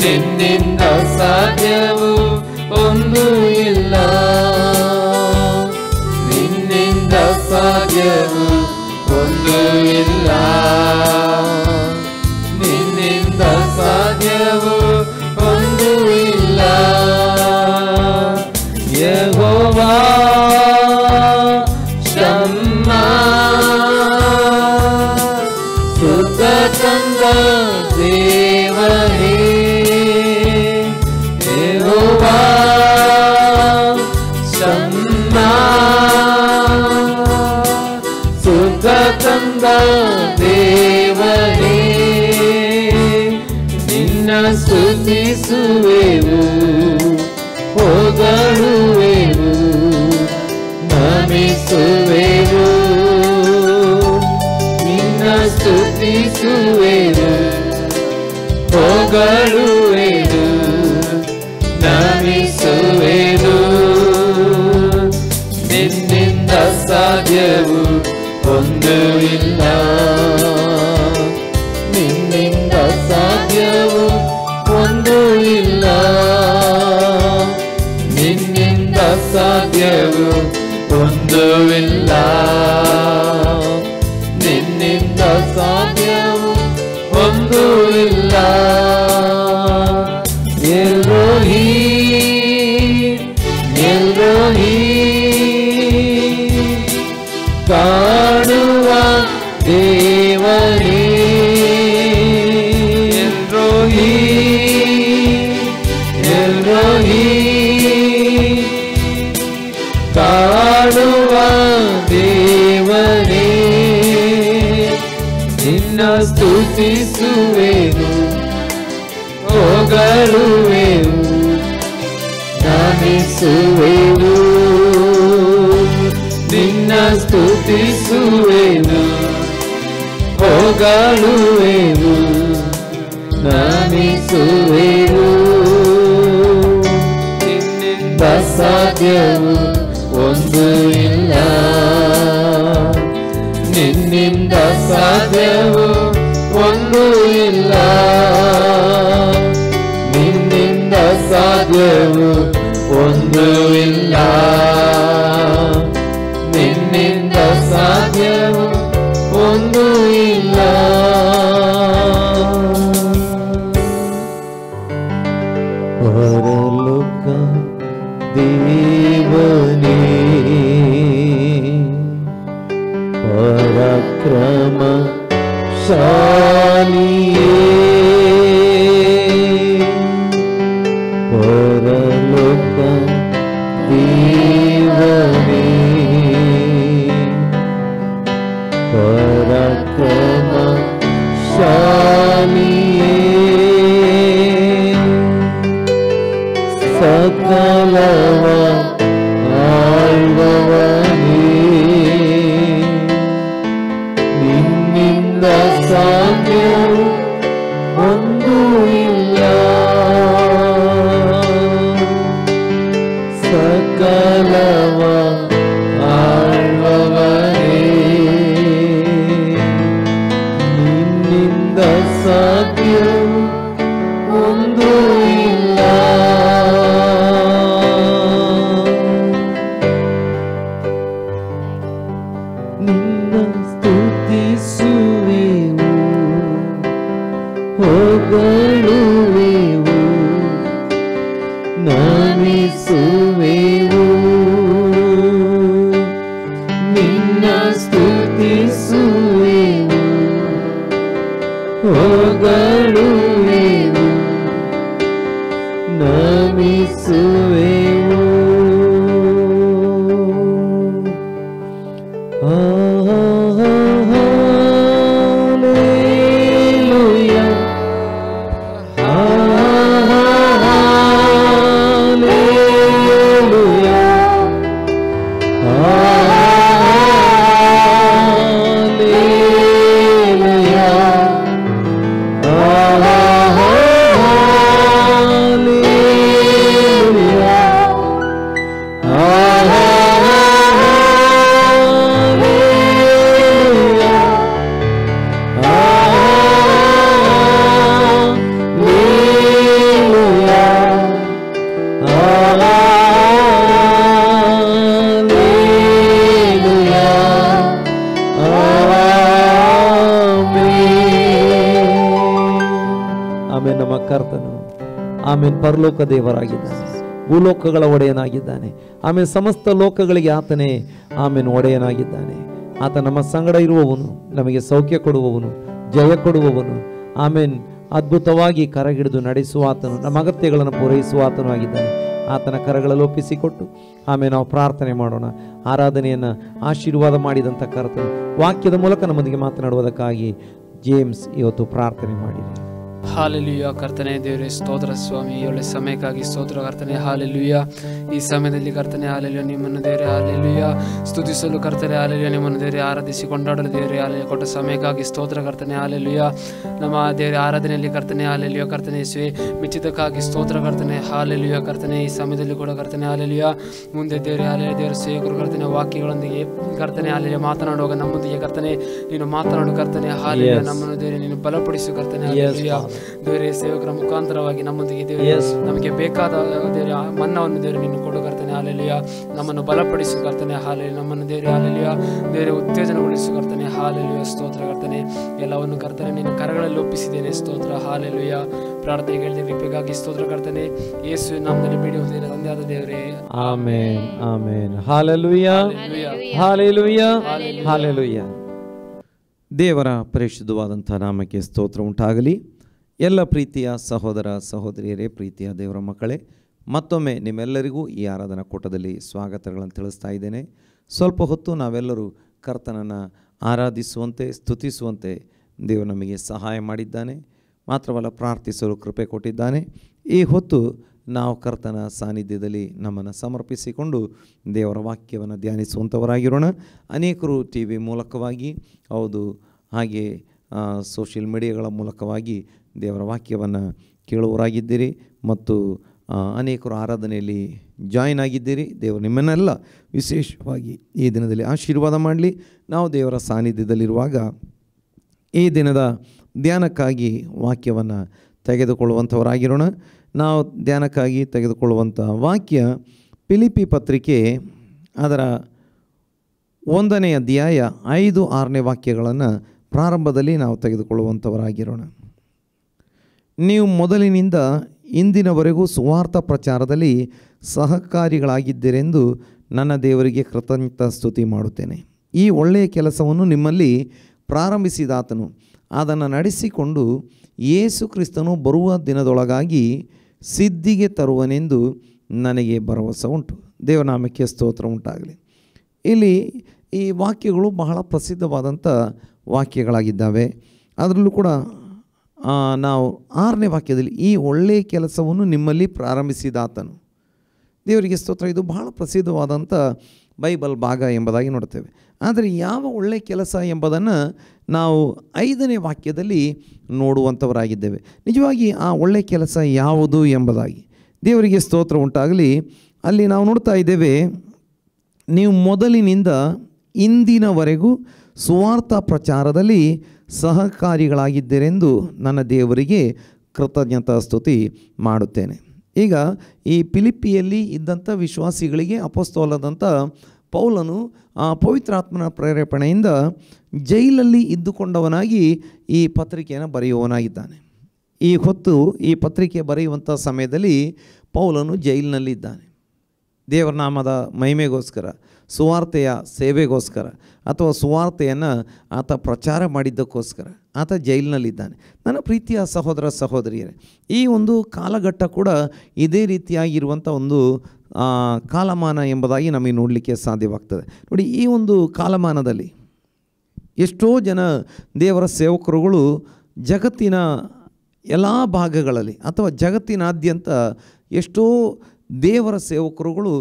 ನಿನ್ನಿಂದ ಸಾಧ್ಯವೂ ಒಂದೂ ಇಲ್ಲ. ನಿನ್ನಿಂದ ಸಾಧ್ಯವೂ ಒಂದೂ ಇಲ್ಲ. ನಿನ್ನಿಂದ ಸಾಧ್ಯವೂ ಒಂದೂ ಇಲ್ಲ. ಯೆಹೋವಾ ಶಮ್ಮಾ ಸುಖ ತಂದ ದೇವನೇ. ಯೆಹೋವಾ ಶಮ್ಮಾ ಸುಖ ತಂದ ದೇವನೇ. ನಿನ್ನ ಸ್ತುತಿಸುವೆವು ಹೊಗಳುವೆವು ನಮಿಸುವೆವು. ನಿನ್ನ ಸ್ತುತಿಸುವೆವು ಹೊಗಳುವೆವು ನಮಿಸುವೆವು. ನಿನ್ನಿಂದ ಸಾಧ್ಯವೂ ಒಂದೂ ಇಲ್ಲ. ನಿನ್ನಿಂದ ಸಾಧ್ಯವೂ ಒಂದೂ ಇಲ್ಲ. ನಿನ್ನಿಂದ ಸಾಧ್ಯವೂ ಒಂದೂ ಇಲ್ಲ. ನಿನ್ನಿಂದ ಸಾಧ್ಯವೂ ಒಂದೂ ಇಲ್ಲ. ಎಲ್ರೋಹಿ ಎಲ್ರೋಹಿ ಕಾಣುವ ದೇವನೇ. ಎಲ್ರೋಹಿ ಎಲ್ರೋಹಿ ಕಾಣುವ ದೇವನೇ. ನಿನ್ನ ಸ್ತುತಿಸುವೆನು ಹೊಗಳುವೆನು ನಮಿಸುವೆನು. ನಿನ್ನ ಸ್ತುತಿಸುವೆನು ಹೊಗಳುವೆನು ನಮಿಸುವೆನು. ನಿನ್ನಿಂದ ಸಾಧ್ಯವೂ ಒಂದೂ ಇಲ್ಲ. ನಿನ್ನಿಂದ ಸಾಧ್ಯವೂ ಒಂದೂ ಇಲ್ಲ. ನಿನ್ನಿಂದ ಸಾಧ್ಯವೂ ಒಂದು ಇಲ್ಲ, ನಿನ್ನಿಂದ ಸಾಧ್ಯವೂ ಒಂದು ಇಲ್ಲ. ಪರಲೋಕ ದೇವನೇ ಪರಾಕ್ರಮ ಶಾಲಿಯೇ, ಪರಲೋಕ ದೇವನೇ ಪರಾಕ್ರಮ ಶಾಲಿಯೇ, ಸಕಲವ ಆಳ್ವವನೇ, ನಿನ್ನಿಂದ ಸಾಧ್ಯವೂ ಒಂದು ಇಲ್ಲ, ಸಕಲವ ಆಳ್ವವನೇ, ನಿನ್ನಿಂದ ಸಾಧ್ಯವೂ ಒಂದು ಇಲ್ಲ. ನಿನ್ನ ಸ್ತುತಿಸುವೆವು, ಹೊಗಳುವೆವು, ನಮಿಸುವೆವು, ನಿನ್ನ ಸ್ತುತಿಸುವೆವು, ಹೊಗಳುವೆವು, ನಮಿಸುವೆವು. ನಮ್ಮ ಕರ್ತನು ಆಮೇಲೆ ಪರಲೋಕ ದೇವರಾಗಿದ್ದಾನೆ, ಭೂಲೋಕಗಳ ಒಡೆಯನಾಗಿದ್ದಾನೆ. ಆಮೇಲೆ ಸಮಸ್ತ ಲೋಕಗಳಿಗೆ ಆತನೇ ಆಮೇಲೆ ಒಡೆಯನಾಗಿದ್ದಾನೆ. ಆತ ನಮ್ಮ ಸಂಗಡ ಇರುವವನು, ನಮಗೆ ಸೌಖ್ಯ ಕೊಡುವವನು, ಜಯ ಕೊಡುವವನು. ಆಮೇಲೆ ಅದ್ಭುತವಾಗಿ ಕರಗಿಡಿದು ನಡೆಸುವ ಆತನು, ನಮ್ಮ ಅಗತ್ಯಗಳನ್ನು ಪೂರೈಸುವ ಆತನು ಆಗಿದ್ದಾನೆ. ಆತನ ಕರಗಳಲ್ಲಿ ಒಪ್ಪಿಸಿಕೊಟ್ಟು ಆಮೇಲೆ ನಾವು ಪ್ರಾರ್ಥನೆ ಮಾಡೋಣ. ಆರಾಧನೆಯನ್ನು ಆಶೀರ್ವಾದ ಮಾಡಿದಂಥ ಕರ್ತನು ವಾಕ್ಯದ ಮೂಲಕ ನಮ್ಮೊಂದಿಗೆ ಮಾತನಾಡುವುದಕ್ಕಾಗಿ ಜೇಮ್ಸ್ ಇವತ್ತು ಪ್ರಾರ್ಥನೆ ಮಾಡಿರಿ. ಹಾಲೆಲುಯ್ಯ. ಕರ್ತನೆ ದೇವರೇ ಸ್ತೋತ್ರ ಸ್ವಾಮಿ, ಒಳ್ಳೆ ಸಮಯಕ್ಕಾಗಿ ಸ್ತೋತ್ರ ಕರ್ತನೆ. ಹಾಲೆಲುಯ್ಯ. ಈ ಸಮಯದಲ್ಲಿ ಕರ್ತನೆ ಹಾಲೆಲುಯ್ಯ ನಿಮ್ಮನ್ನು ದೇವರೇ ಹಾಲೆಲುಯ್ಯ ಸ್ತುತಿಸಲು ಕರ್ತನೆ ಹಾಲೆಲುಯ್ಯ ನಿಮ್ಮನ್ನು ದೇವರೇ ಆರಾಧಿಸಿ ಕೊಂಡಾಡಲು ದೇವರೇ ಹಾಲೆಲುಯ್ಯ ಕೊಟ್ಟ ಸಮಯಕ್ಕಾಗಿ ಸ್ತೋತ್ರ ಕರ್ತನೆ. ಹಾಲೆಲುಯ್ಯ. ನಮ್ಮ ದೇವರೇ ಆರಾಧನೆಯಲ್ಲಿ ಕರ್ತನೆ ಹಾಲೆಲುಯ್ಯ ಕರ್ತನೆ ಯೇಸುವೆ ಮೆಚ್ಚಿದಕ್ಕಾಗಿ ಸ್ತೋತ್ರ ಕರ್ತನೆ. ಹಾಲೆಲುಯ್ಯ ಕರ್ತನೆ. ಈ ಸಮಯದಲ್ಲಿ ಕೂಡ ಕರ್ತನೆ ಹಾಲೆಲುಯ್ಯ ಮುಂದೆ ದೇವರೇ ಹಾಲೆಲುಯ್ಯ ದೇವರ ಸೇವಕರು ಕರ್ತನೆ ವಾಕ್ಯಗಳೊಂದಿಗೆ ಕರ್ತನೆ ಹಾಲೆಲುಯ್ಯ ಮಾತನಾಡುವಾಗ ನಮ್ಮೊಂದಿಗೆ ಕರ್ತನೆ ನೀನು ಮಾತನಾಡು ಕರ್ತನೆ. ಹಾಲೆಲುಯ್ಯ ನಮ್ಮನ್ನು ದೇವರೇ ನೀನು ಬಲಪಡಿಸು ಕರ್ತನೆ. ಹಾಲೆಲುಯ್ಯ ದೇವರೇ ಸೇವಕರ ಮುಖಾಂತರವಾಗಿ ನಮ್ಮೊಂದಿಗೆ ದೇವರೇ ನಮಗೆ ಬೇಕಾದ ದೇವರ ಮನ್ನವನ್ನು ದೇವರೇ ನೀನು ಕೊಡು ಕರ್ತನೆ. ಹಾಲೆಲುಯ್ಯ ನಮ್ಮನ್ನು ಬಲಪಡಿಸು ಕರ್ತನೆ. ಹಾಲೆಲುಯ್ಯ ನಮ್ಮನ್ನು ದೇವರೇ ಹಾಲೆಲುಯ್ಯ ದೇವರೇ ಉತ್ತೇಜನಗೊಳಿಸು ಕರ್ತನೆ. ಹಾಲೆಲುಯ್ಯ ಸ್ತೋತ್ರ ಕರ್ತನೆ. ಎಲ್ಲವನ್ನು ಕರ್ತನೆ ನಿನ್ನ ಕರಗಳಲ್ಲಿ ಒಪ್ಪಿಸಿದ್ದೇನೆ ಸ್ತೋತ್ರ. ಹಾಲೆಲುಯ್ಯ. ಪ್ರಾರ್ಥನೆ ಕೇಳಿದ ಕೃಪೆಗಾಗಿ ಸ್ತೋತ್ರ ಕರ್ತನೆ. ಯೇಸುವಿನ ನಾಮದಲ್ಲಿ ಬೇಡುವುದೇನೆ ತಂದೆಯಾದ ದೇವರೇ, amen amen. Hallelujah hallelujah hallelujah. ದೇವರ ಪರಿಶುದ್ಧವಾದಂಥ ನಾಮಕ್ಕೆ ಸ್ತೋತ್ರ ಉಂಟಾಗಲಿ. ಎಲ್ಲ ಪ್ರೀತಿಯ ಸಹೋದರ ಸಹೋದರಿಯರೇ, ಪ್ರೀತಿಯ ದೇವರ ಮಕ್ಕಳೇ, ಮತ್ತೊಮ್ಮೆ ನಿಮ್ಮೆಲ್ಲರಿಗೂ ಈ ಆರಾಧನಾ ಕೂಟದಲ್ಲಿ ಸ್ವಾಗತಗಳನ್ನು ತಿಳಿಸ್ತಾ ಇದ್ದೇನೆ. ಸ್ವಲ್ಪ ಹೊತ್ತು ನಾವೆಲ್ಲರೂ ಕರ್ತನನ್ನು ಆರಾಧಿಸುವಂತೆ ಸ್ತುತಿಸುವಂತೆ ದೇವರು ನಮಗೆ ಸಹಾಯ ಮಾಡಿದ್ದಾನೆ. ಮಾತ್ರವಲ್ಲ, ಪ್ರಾರ್ಥಿಸಲು ಕೃಪೆ ಕೊಟ್ಟಿದ್ದಾನೆ. ಈ ಹೊತ್ತು ನಾವು ಕರ್ತನ ಸಾನ್ನಿಧ್ಯದಲ್ಲಿ ನಮ್ಮನ್ನು ಸಮರ್ಪಿಸಿಕೊಂಡು ದೇವರ ವಾಕ್ಯವನ್ನು ಧ್ಯಾನಿಸುವಂಥವರಾಗಿರೋಣ. ಅನೇಕರು ಟಿ ವಿ ಮೂಲಕವಾಗಿ, ಹೌದು, ಹಾಗೆ ಸೋಷಿಯಲ್ ಮೀಡಿಯಾಗಳ ಮೂಲಕವಾಗಿ ದೇವರ ವಾಕ್ಯವನ್ನು ಕೇಳುವವರಾಗಿದ್ದೀರಿ ಮತ್ತು ಅನೇಕರು ಆರಾಧನೆಯಲ್ಲಿ ಜಾಯಿನ್ ಆಗಿದ್ದೀರಿ. ದೇವರು ನಿಮ್ಮನ್ನೆಲ್ಲ ವಿಶೇಷವಾಗಿ ಈ ದಿನದಲ್ಲಿ ಆಶೀರ್ವಾದ ಮಾಡಲಿ. ನಾವು ದೇವರ ಸಾನ್ನಿಧ್ಯದಲ್ಲಿರುವಾಗ ಈ ದಿನದ ಧ್ಯಾನಕ್ಕಾಗಿ ವಾಕ್ಯವನ್ನು ತೆಗೆದುಕೊಳ್ಳುವಂಥವರಾಗಿರೋಣ. ನಾವು ಧ್ಯಾನಕ್ಕಾಗಿ ತೆಗೆದುಕೊಳ್ಳುವಂಥ ವಾಕ್ಯ ಫಿಲಿಪ್ಪಿ ಪತ್ರಿಕೆ ಅದರ 1ನೇ ಅಧ್ಯಾಯ 5-6 ವಾಕ್ಯಗಳನ್ನು ಪ್ರಾರಂಭದಲ್ಲಿ ನಾವು ತೆಗೆದುಕೊಳ್ಳುವಂಥವರಾಗಿರೋಣ. ನೀವು ಮೊದಲಿನಿಂದ ಇಂದಿನವರೆಗೂ ಸುವಾರ್ಥ ಪ್ರಚಾರದಲ್ಲಿ ಸಹಕಾರಿಗಳಾಗಿದ್ದೀರೆಂದು ನನ್ನ ದೇವರಿಗೆ ಕೃತಜ್ಞತಾ ಸ್ತುತಿ ಮಾಡುತ್ತೇನೆ. ಈ ಒಳ್ಳೆಯ ಕೆಲಸವನ್ನು ನಿಮ್ಮಲ್ಲಿ ಪ್ರಾರಂಭಿಸಿದಾತನು ಅದನ್ನು ನಡೆಸಿಕೊಂಡು ಯೇಸು ಕ್ರಿಸ್ತನು ಬರುವ ದಿನದೊಳಗಾಗಿ ಸಿದ್ಧಿಗೆ ತರುವನೆಂದು ನನಗೆ ಭರವಸೆ ಉಂಟು. ದೇವನಾಮಕ್ಕೆ ಸ್ತೋತ್ರ ಉಂಟಾಗಲಿ. ಇಲ್ಲಿ ಈ ವಾಕ್ಯಗಳು ಬಹಳ ಪ್ರಸಿದ್ಧವಾದಂಥ ವಾಕ್ಯಗಳಾಗಿದ್ದಾವೆ. ಅದರಲ್ಲೂ ಕೂಡ ನಾವು 6ನೇ ವಾಕ್ಯದಲ್ಲಿ ಈ ಒಳ್ಳೆಯ ಕೆಲಸವನ್ನು ನಿಮ್ಮಲ್ಲಿ ಪ್ರಾರಂಭಿಸಿದಾತನು. ದೇವರಿಗೆ ಸ್ತೋತ್ರ. ಇದು ಬಹಳ ಪ್ರಸಿದ್ಧವಾದಂಥ ಬೈಬಲ್ ಭಾಗ ಎಂಬುದಾಗಿ ನೋಡ್ತೇವೆ. ಆದರೆ ಯಾವ ಒಳ್ಳೆಯ ಕೆಲಸ ಎಂಬುದನ್ನು ನಾವು 5ನೇ ವಾಕ್ಯದಲ್ಲಿ ನೋಡುವಂಥವರಾಗಿದ್ದೇವೆ. ನಿಜವಾಗಿ ಆ ಒಳ್ಳೆಯ ಕೆಲಸ ಯಾವುದು ಎಂಬುದಾಗಿ ದೇವರಿಗೆ ಸ್ತೋತ್ರ ಉಂಟಾಗಲಿ. ಅಲ್ಲಿ ನಾವು ನೋಡ್ತಾ ಇದ್ದೇವೆ, ನೀವು ಮೊದಲಿನಿಂದ ಇಂದಿನವರೆಗೂ ಸುವಾರ್ಥ ಪ್ರಚಾರದಲ್ಲಿ ಸಹಕಾರಿಗಳಾಗಿದ್ದೀರೆಂದು ನನ್ನ ದೇವರಿಗೆ ಕೃತಜ್ಞತಾ ಸ್ತುತಿ ಮಾಡುತ್ತೇನೆ. ಈಗ ಈ ಫಿಲಿಪ್ಪಿಯಲ್ಲಿ ಇದ್ದಂಥ ವಿಶ್ವಾಸಿಗಳಿಗೆ ಅಪೊಸ್ತಲನಾದಂಥ ಪೌಲನು ಪವಿತ್ರಾತ್ಮನ ಪ್ರೇರೇಪಣೆಯಿಂದ ಜೈಲಲ್ಲಿ ಇದ್ದುಕೊಂಡವನಾಗಿ ಈ ಪತ್ರಿಕೆಯನ್ನು ಬರೆಯುವವನಾಗಿದ್ದಾನೆ. ಈ ಹೊತ್ತು ಈ ಪತ್ರಿಕೆ ಬರೆಯುವಂಥ ಸಮಯದಲ್ಲಿ ಪೌಲನು ಜೈಲಿನಲ್ಲಿದ್ದಾನೆ. ದೇವರ ನಾಮದ ಮಹಿಮೆಗೋಸ್ಕರ, ಸುವಾರ್ತೆಯ ಸೇವೆಗೋಸ್ಕರ ಅಥವಾ ಸುವಾರ್ತೆಯನ್ನು ಆತ ಪ್ರಚಾರ ಮಾಡಿದ್ದಕ್ಕೋಸ್ಕರ ಆತ ಜೈಲಿನಲ್ಲಿದ್ದಾನೆ. ನನ್ನ ಪ್ರೀತಿಯ ಸಹೋದರ ಸಹೋದರಿಯರೇ, ಈ ಒಂದು ಕಾಲಘಟ್ಟ ಕೂಡ ಇದೇ ರೀತಿಯಾಗಿರುವಂಥ ಒಂದು ಕಾಲಮಾನ ಎಂಬುದಾಗಿ ನಮಗೆ ನೋಡಲಿಕ್ಕೆ ಸಾಧ್ಯವಾಗ್ತದೆ. ನೋಡಿ, ಈ ಒಂದು ಕಾಲಮಾನದಲ್ಲಿ ಎಷ್ಟೋ ಜನ ದೇವರ ಸೇವಕರುಗಳು ಜಗತ್ತಿನ ಎಲ್ಲ ಭಾಗಗಳಲ್ಲಿ ಅಥವಾ ಜಗತ್ತಿನಾದ್ಯಂತ ಎಷ್ಟೋ ದೇವರ ಸೇವಕರುಗಳು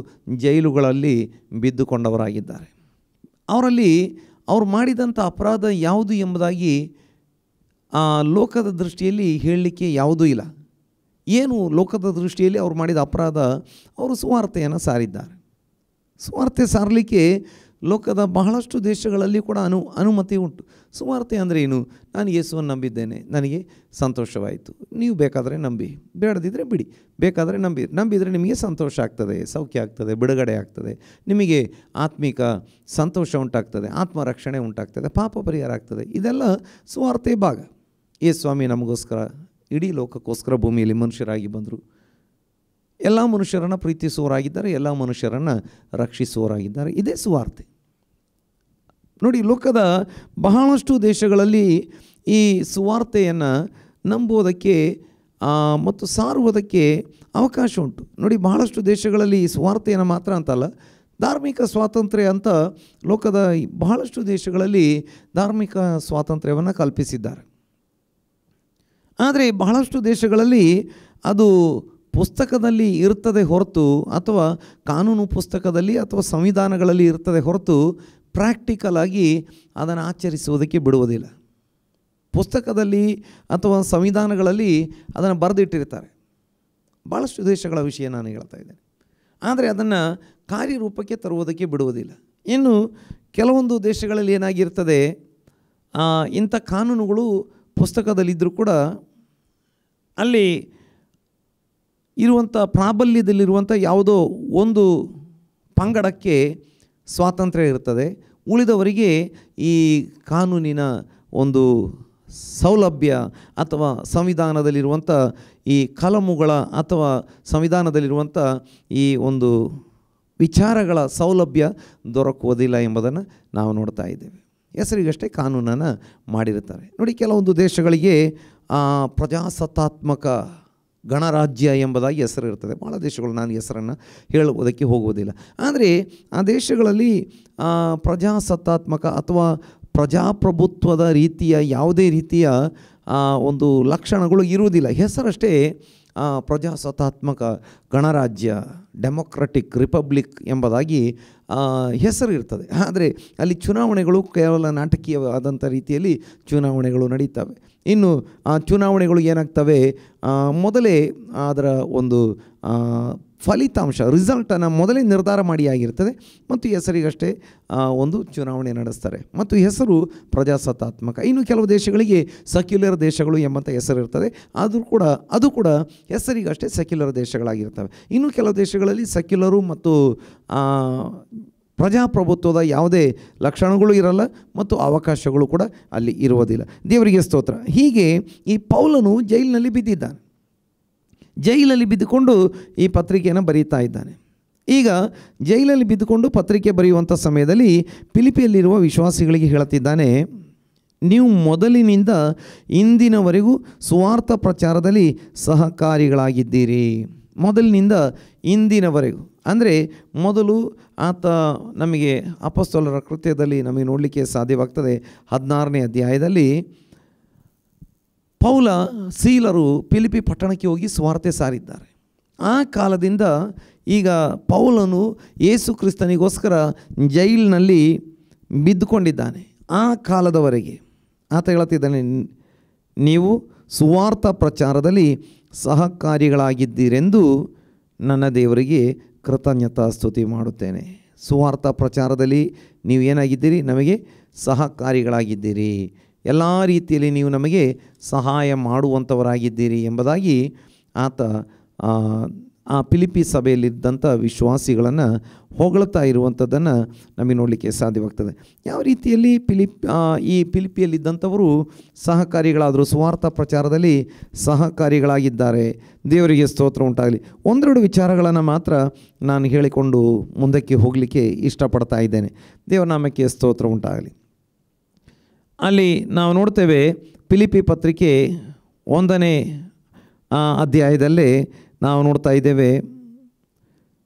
ಜೈಲುಗಳಲ್ಲಿ ಬಿದ್ದುಕೊಂಡವರಾಗಿದ್ದಾರೆ. ಅವರಲ್ಲಿ ಅವರು ಮಾಡಿದಂಥ ಅಪರಾಧ ಯಾವುದು ಎಂಬುದಾಗಿ ಲೋಕದ ದೃಷ್ಟಿಯಲ್ಲಿ ಹೇಳಲಿಕ್ಕೆ ಯಾವುದೂ ಇಲ್ಲ. ಏನು ಲೋಕದ ದೃಷ್ಟಿಯಲ್ಲಿ ಅವರು ಮಾಡಿದ ಅಪರಾಧ? ಅವರು ಸುವಾರ್ತೆಯನ್ನು ಸಾರಿದ್ದಾರೆ. ಸುವಾರ್ತೆ ಸಾರಲಿಕ್ಕೆ ಲೋಕದ ಬಹಳಷ್ಟು ದೇಶಗಳಲ್ಲಿ ಕೂಡ ಅನುಮತಿ ಉಂಟು. ಸುವಾರ್ತೆ ಅಂದರೆ ಏನು? ನಾನು ಯೇಸುವನ್ನು ನಂಬಿದ್ದೇನೆ, ನನಗೆ ಸಂತೋಷವಾಯಿತು, ನೀವು ಬೇಕಾದರೆ ನಂಬಿ, ಬೇಡದಿದ್ದರೆ ಬಿಡಿ, ಬೇಕಾದರೆ ನಂಬಿದರೆ ನಿಮಗೆ ಸಂತೋಷ ಆಗ್ತದೆ, ಸೌಖ್ಯ ಆಗ್ತದೆ, ಬಿಡುಗಡೆ ಆಗ್ತದೆ, ನಿಮಗೆ ಆತ್ಮಿಕ ಸಂತೋಷ ಉಂಟಾಗ್ತದೆ, ಆತ್ಮರಕ್ಷಣೆ ಉಂಟಾಗ್ತದೆ, ಪಾಪ ಪರಿಹಾರ ಆಗ್ತದೆ. ಇದೆಲ್ಲ ಸುವಾರ್ತೆ ಭಾಗ. ಯೇಸು ಸ್ವಾಮಿ ನಮಗೋಸ್ಕರ ಇಡೀ ಲೋಕಕ್ಕೋಸ್ಕರ ಭೂಮಿಯಲ್ಲಿ ಮನುಷ್ಯರಾಗಿ ಬಂದರು. ಎಲ್ಲ ಮನುಷ್ಯರನ್ನು ಪ್ರೀತಿಸುವವರಾಗಿದ್ದಾರೆ, ಎಲ್ಲ ಮನುಷ್ಯರನ್ನು ರಕ್ಷಿಸುವವರಾಗಿದ್ದಾರೆ. ಇದೇ ಸುವಾರ್ತೆ. ನೋಡಿ, ಲೋಕದ ಬಹಳಷ್ಟು ದೇಶಗಳಲ್ಲಿ ಈ ಸುವಾರ್ತೆಯನ್ನು ನಂಬುವುದಕ್ಕೆ ಮತ್ತು ಸಾರುವುದಕ್ಕೆ ಅವಕಾಶ ಉಂಟು. ನೋಡಿ, ಬಹಳಷ್ಟು ದೇಶಗಳಲ್ಲಿ ಈ ಸುವಾರ್ತೆಯನ್ನು ಮಾತ್ರ ಅಂತಲ್ಲ, ಧಾರ್ಮಿಕ ಸ್ವಾತಂತ್ರ್ಯ ಅಂತ ಲೋಕದ ಬಹಳಷ್ಟು ದೇಶಗಳಲ್ಲಿ ಧಾರ್ಮಿಕ ಸ್ವಾತಂತ್ರ್ಯವನ್ನು ಕಲ್ಪಿಸಿದ್ದಾರೆ. ಆದರೆ ಬಹಳಷ್ಟು ದೇಶಗಳಲ್ಲಿ ಅದು ಪುಸ್ತಕದಲ್ಲಿ ಇರ್ತದೆ ಹೊರತು, ಅಥವಾ ಕಾನೂನು ಪುಸ್ತಕದಲ್ಲಿ ಅಥವಾ ಸಂವಿಧಾನಗಳಲ್ಲಿ ಇರ್ತದೆ ಹೊರತು ಪ್ರಾಕ್ಟಿಕಲ್ ಆಗಿ ಅದನ್ನು ಆಚರಿಸುವುದಕ್ಕೆ ಬಿಡುವುದಿಲ್ಲ. ಪುಸ್ತಕದಲ್ಲಿ ಅಥವಾ ಸಂವಿಧಾನಗಳಲ್ಲಿ ಅದನ್ನು ಬರೆದಿಟ್ಟಿರ್ತಾರೆ. ಭಾಳಷ್ಟು ದೇಶಗಳ ವಿಷಯ ನಾನು ಹೇಳ್ತಾ ಇದ್ದೇನೆ. ಆದರೆ ಅದನ್ನು ಕಾರ್ಯರೂಪಕ್ಕೆ ತರುವುದಕ್ಕೆ ಬಿಡುವುದಿಲ್ಲ. ಇನ್ನು ಕೆಲವೊಂದು ದೇಶಗಳಲ್ಲಿ ಏನಾಗಿರ್ತದೆ, ಇಂಥ ಕಾನೂನುಗಳು ಪುಸ್ತಕದಲ್ಲಿದ್ದರೂ ಕೂಡ ಅಲ್ಲಿ ಇರುವಂಥ ಪ್ರಾಬಲ್ಯದಲ್ಲಿರುವಂಥ ಯಾವುದೋ ಒಂದು ಪಂಗಡಕ್ಕೆ ಸ್ವಾತಂತ್ರ್ಯ ಇರ್ತದೆ, ಉಳಿದವರಿಗೆ ಈ ಕಾನೂನಿನ ಒಂದು ಸೌಲಭ್ಯ ಅಥವಾ ಸಂವಿಧಾನದಲ್ಲಿರುವಂಥ ಈ ಕಲಮುಗಳ ಅಥವಾ ಸಂವಿಧಾನದಲ್ಲಿರುವಂಥ ಈ ಒಂದು ವಿಚಾರಗಳ ಸೌಲಭ್ಯ ದೊರಕುವುದಿಲ್ಲ ಎಂಬುದನ್ನು ನಾವು ನೋಡ್ತಾ ಇದ್ದೇವೆ. ಹೆಸರಿಗಷ್ಟೇ ಕಾನೂನನ್ನು ಮಾಡಿರ್ತಾರೆ. ನೋಡಿ, ಕೆಲವೊಂದು ದೇಶಗಳಿಗೆ ಪ್ರಜಾಸತ್ತಾತ್ಮಕ ಗಣರಾಜ್ಯ ಎಂಬುದಾಗಿ ಹೆಸರು ಇರ್ತದೆ. ಭಾಳ ದೇಶಗಳು, ನಾನು ಹೆಸರನ್ನು ಹೇಳುವುದಕ್ಕೆ ಹೋಗುವುದಿಲ್ಲ. ಆದರೆ ಆ ದೇಶಗಳಲ್ಲಿ ಪ್ರಜಾಸತ್ತಾತ್ಮಕ ಅಥವಾ ಪ್ರಜಾಪ್ರಭುತ್ವದ ರೀತಿಯ ಯಾವುದೇ ರೀತಿಯ ಒಂದು ಲಕ್ಷಣಗಳು ಇರುವುದಿಲ್ಲ. ಹೆಸರಷ್ಟೇ ಪ್ರಜಾಸತ್ತಾತ್ಮಕ ಗಣರಾಜ್ಯ, ಡೆಮೊಕ್ರೆಟಿಕ್ ರಿಪಬ್ಲಿಕ್ ಎಂಬುದಾಗಿ ಹೆಸರು ಇರ್ತದೆ. ಆದರೆ ಅಲ್ಲಿ ಚುನಾವಣೆಗಳು ಕೇವಲ ನಾಟಕೀಯವಾದಂಥ ರೀತಿಯಲ್ಲಿ ಚುನಾವಣೆಗಳು ನಡೀತವೆ. ಇನ್ನು ಆ ಚುನಾವಣೆಗಳು ಏನಾಗ್ತವೆ, ಮೊದಲೇ ಅದರ ಒಂದು ಫಲಿತಾಂಶ ರಿಸಲ್ಟನ್ನು ಮೊದಲೇ ನಿರ್ಧಾರ ಮಾಡಿ ಆಗಿರ್ತದೆ ಮತ್ತು ಹೆಸರಿಗಷ್ಟೇ ಒಂದು ಚುನಾವಣೆ ನಡೆಸ್ತಾರೆ ಮತ್ತು ಹೆಸರು ಪ್ರಜಾಸತ್ತಾತ್ಮಕ. ಇನ್ನು ಕೆಲವು ದೇಶಗಳಿಗೆ ಸೆಕ್ಯುಲರ್ ದೇಶಗಳು ಎಂಬಂಥ ಹೆಸರಿರ್ತದೆ, ಅದು ಕೂಡ ಹೆಸರಿಗಷ್ಟೇ ಸೆಕ್ಯುಲರ್ ದೇಶಗಳಾಗಿರ್ತವೆ. ಇನ್ನು ಕೆಲವು ದೇಶಗಳಲ್ಲಿ ಸೆಕ್ಯುಲರು ಮತ್ತು ಪ್ರಜಾಪ್ರಭುತ್ವದ ಯಾವುದೇ ಲಕ್ಷಣಗಳು ಇರಲ್ಲ ಮತ್ತು ಅವಕಾಶಗಳು ಕೂಡ ಅಲ್ಲಿ ಇರುವುದಿಲ್ಲ. ದೇವರಿಗೆ ಸ್ತೋತ್ರ. ಹೀಗೆ ಈ ಪೌಲನು ಜೈಲಿನಲ್ಲಿ ಬಿದ್ದಿದ್ದಾನೆ. ಜೈಲಲ್ಲಿ ಬಿದ್ದುಕೊಂಡು ಈ ಪತ್ರಿಕೆಯನ್ನು ಬರೀತಾ ಇದ್ದಾನೆ. ಈಗ ಜೈಲಲ್ಲಿ ಬಿದ್ದುಕೊಂಡು ಪತ್ರಿಕೆ ಬರೆಯುವಂಥ ಸಮಯದಲ್ಲಿ ಫಿಲಿಪಿಯಲ್ಲಿರುವ ವಿಶ್ವಾಸಿಗಳಿಗೆ ಹೇಳ್ತಿದ್ದಾನೆ, ನೀವು ಮೊದಲಿನಿಂದ ಇಂದಿನವರೆಗೂ ಸುವಾರ್ಥ ಪ್ರಚಾರದಲ್ಲಿ ಸಹಕಾರಿಗಳಾಗಿದ್ದೀರಿ. ಮೊದಲಿನಿಂದ ಇಂದಿನವರೆಗೂ ಅಂದರೆ ಮೊದಲು ಆತ ನಮಗೆ ಅಪೊಸ್ತಲರ ಕೃತ್ಯದಲ್ಲಿ ನಮಗೆ ನೋಡಲಿಕ್ಕೆ ಸಾಧ್ಯವಾಗ್ತದೆ. 16ನೇ ಅಧ್ಯಾಯದಲ್ಲಿ ಪೌಲ ಸೀಲರು ಫಿಲಿಪಿ ಪಟ್ಟಣಕ್ಕೆ ಹೋಗಿ ಸುವಾರ್ತೆ ಸಾರಿದ್ದಾರೆ. ಆ ಕಾಲದಿಂದ ಈಗ ಪೌಲನು ಯೇಸು ಕ್ರಿಸ್ತನಿಗೋಸ್ಕರ ಜೈಲಿನಲ್ಲಿ ಬಿದ್ದುಕೊಂಡಿದ್ದಾನೆ. ಆ ಕಾಲದವರೆಗೆ ಆತ ಹೇಳ್ತಿದ್ದಾನೆ, ನೀವು ಸುವಾರ್ಥ ಪ್ರಚಾರದಲ್ಲಿ ಸಹಕಾರಿಗಳಾಗಿದ್ದೀರೆಂದು ನನ್ನ ದೇವರಿಗೆ ಕೃತಜ್ಞತಾ ಸ್ತುತಿ ಮಾಡುತ್ತೇನೆ. ಸುವಾರ್ಥ ಪ್ರಚಾರದಲ್ಲಿ ನೀವು ಏನಾಗಿದ್ದೀರಿ? ನಮಗೆ ಸಹಕಾರಿಗಳಾಗಿದ್ದೀರಿ, ಎಲ್ಲ ರೀತಿಯಲ್ಲಿ ನೀವು ನಮಗೆ ಸಹಾಯ ಮಾಡುವಂಥವರಾಗಿದ್ದೀರಿ ಎಂಬುದಾಗಿ ಆತ ಆ ಫಿಲಿಪಿ ಸಭೆಯಲ್ಲಿದ್ದಂಥ ವಿಶ್ವಾಸಿಗಳನ್ನು ಹೊಗಳ್ತಾ ಇರುವಂಥದ್ದನ್ನು ನಮಗೆ ನೋಡಲಿಕ್ಕೆ ಸಾಧ್ಯವಾಗ್ತದೆ. ಯಾವ ರೀತಿಯಲ್ಲಿ ಈ ಫಿಲಿಪಿಯಲ್ಲಿದ್ದಂಥವರು ಸಹಕಾರಿಗಳಾದರು, ಸುವಾರ್ಥ ಪ್ರಚಾರದಲ್ಲಿ ಸಹಕಾರಿಗಳಾಗಿದ್ದಾರೆ. ದೇವರಿಗೆ ಸ್ತೋತ್ರ ಉಂಟಾಗಲಿ. ಒಂದೆರಡು ವಿಚಾರಗಳನ್ನು ಮಾತ್ರ ನಾನು ಹೇಳಿಕೊಂಡು ಮುಂದಕ್ಕೆ ಹೋಗಲಿಕ್ಕೆ ಇಷ್ಟಪಡ್ತಾ ಇದ್ದೇನೆ. ದೇವನಾಮಕ್ಕೆ ಸ್ತೋತ್ರ ಉಂಟಾಗಲಿ. ಅಲ್ಲಿ ನಾವು ನೋಡ್ತೇವೆ, ಫಿಲಿಪಿ ಪತ್ರಿಕೆ 1ನೇ ಅಧ್ಯಾಯದಲ್ಲೇ ನಾವು ನೋಡ್ತಾ ಇದ್ದೇವೆ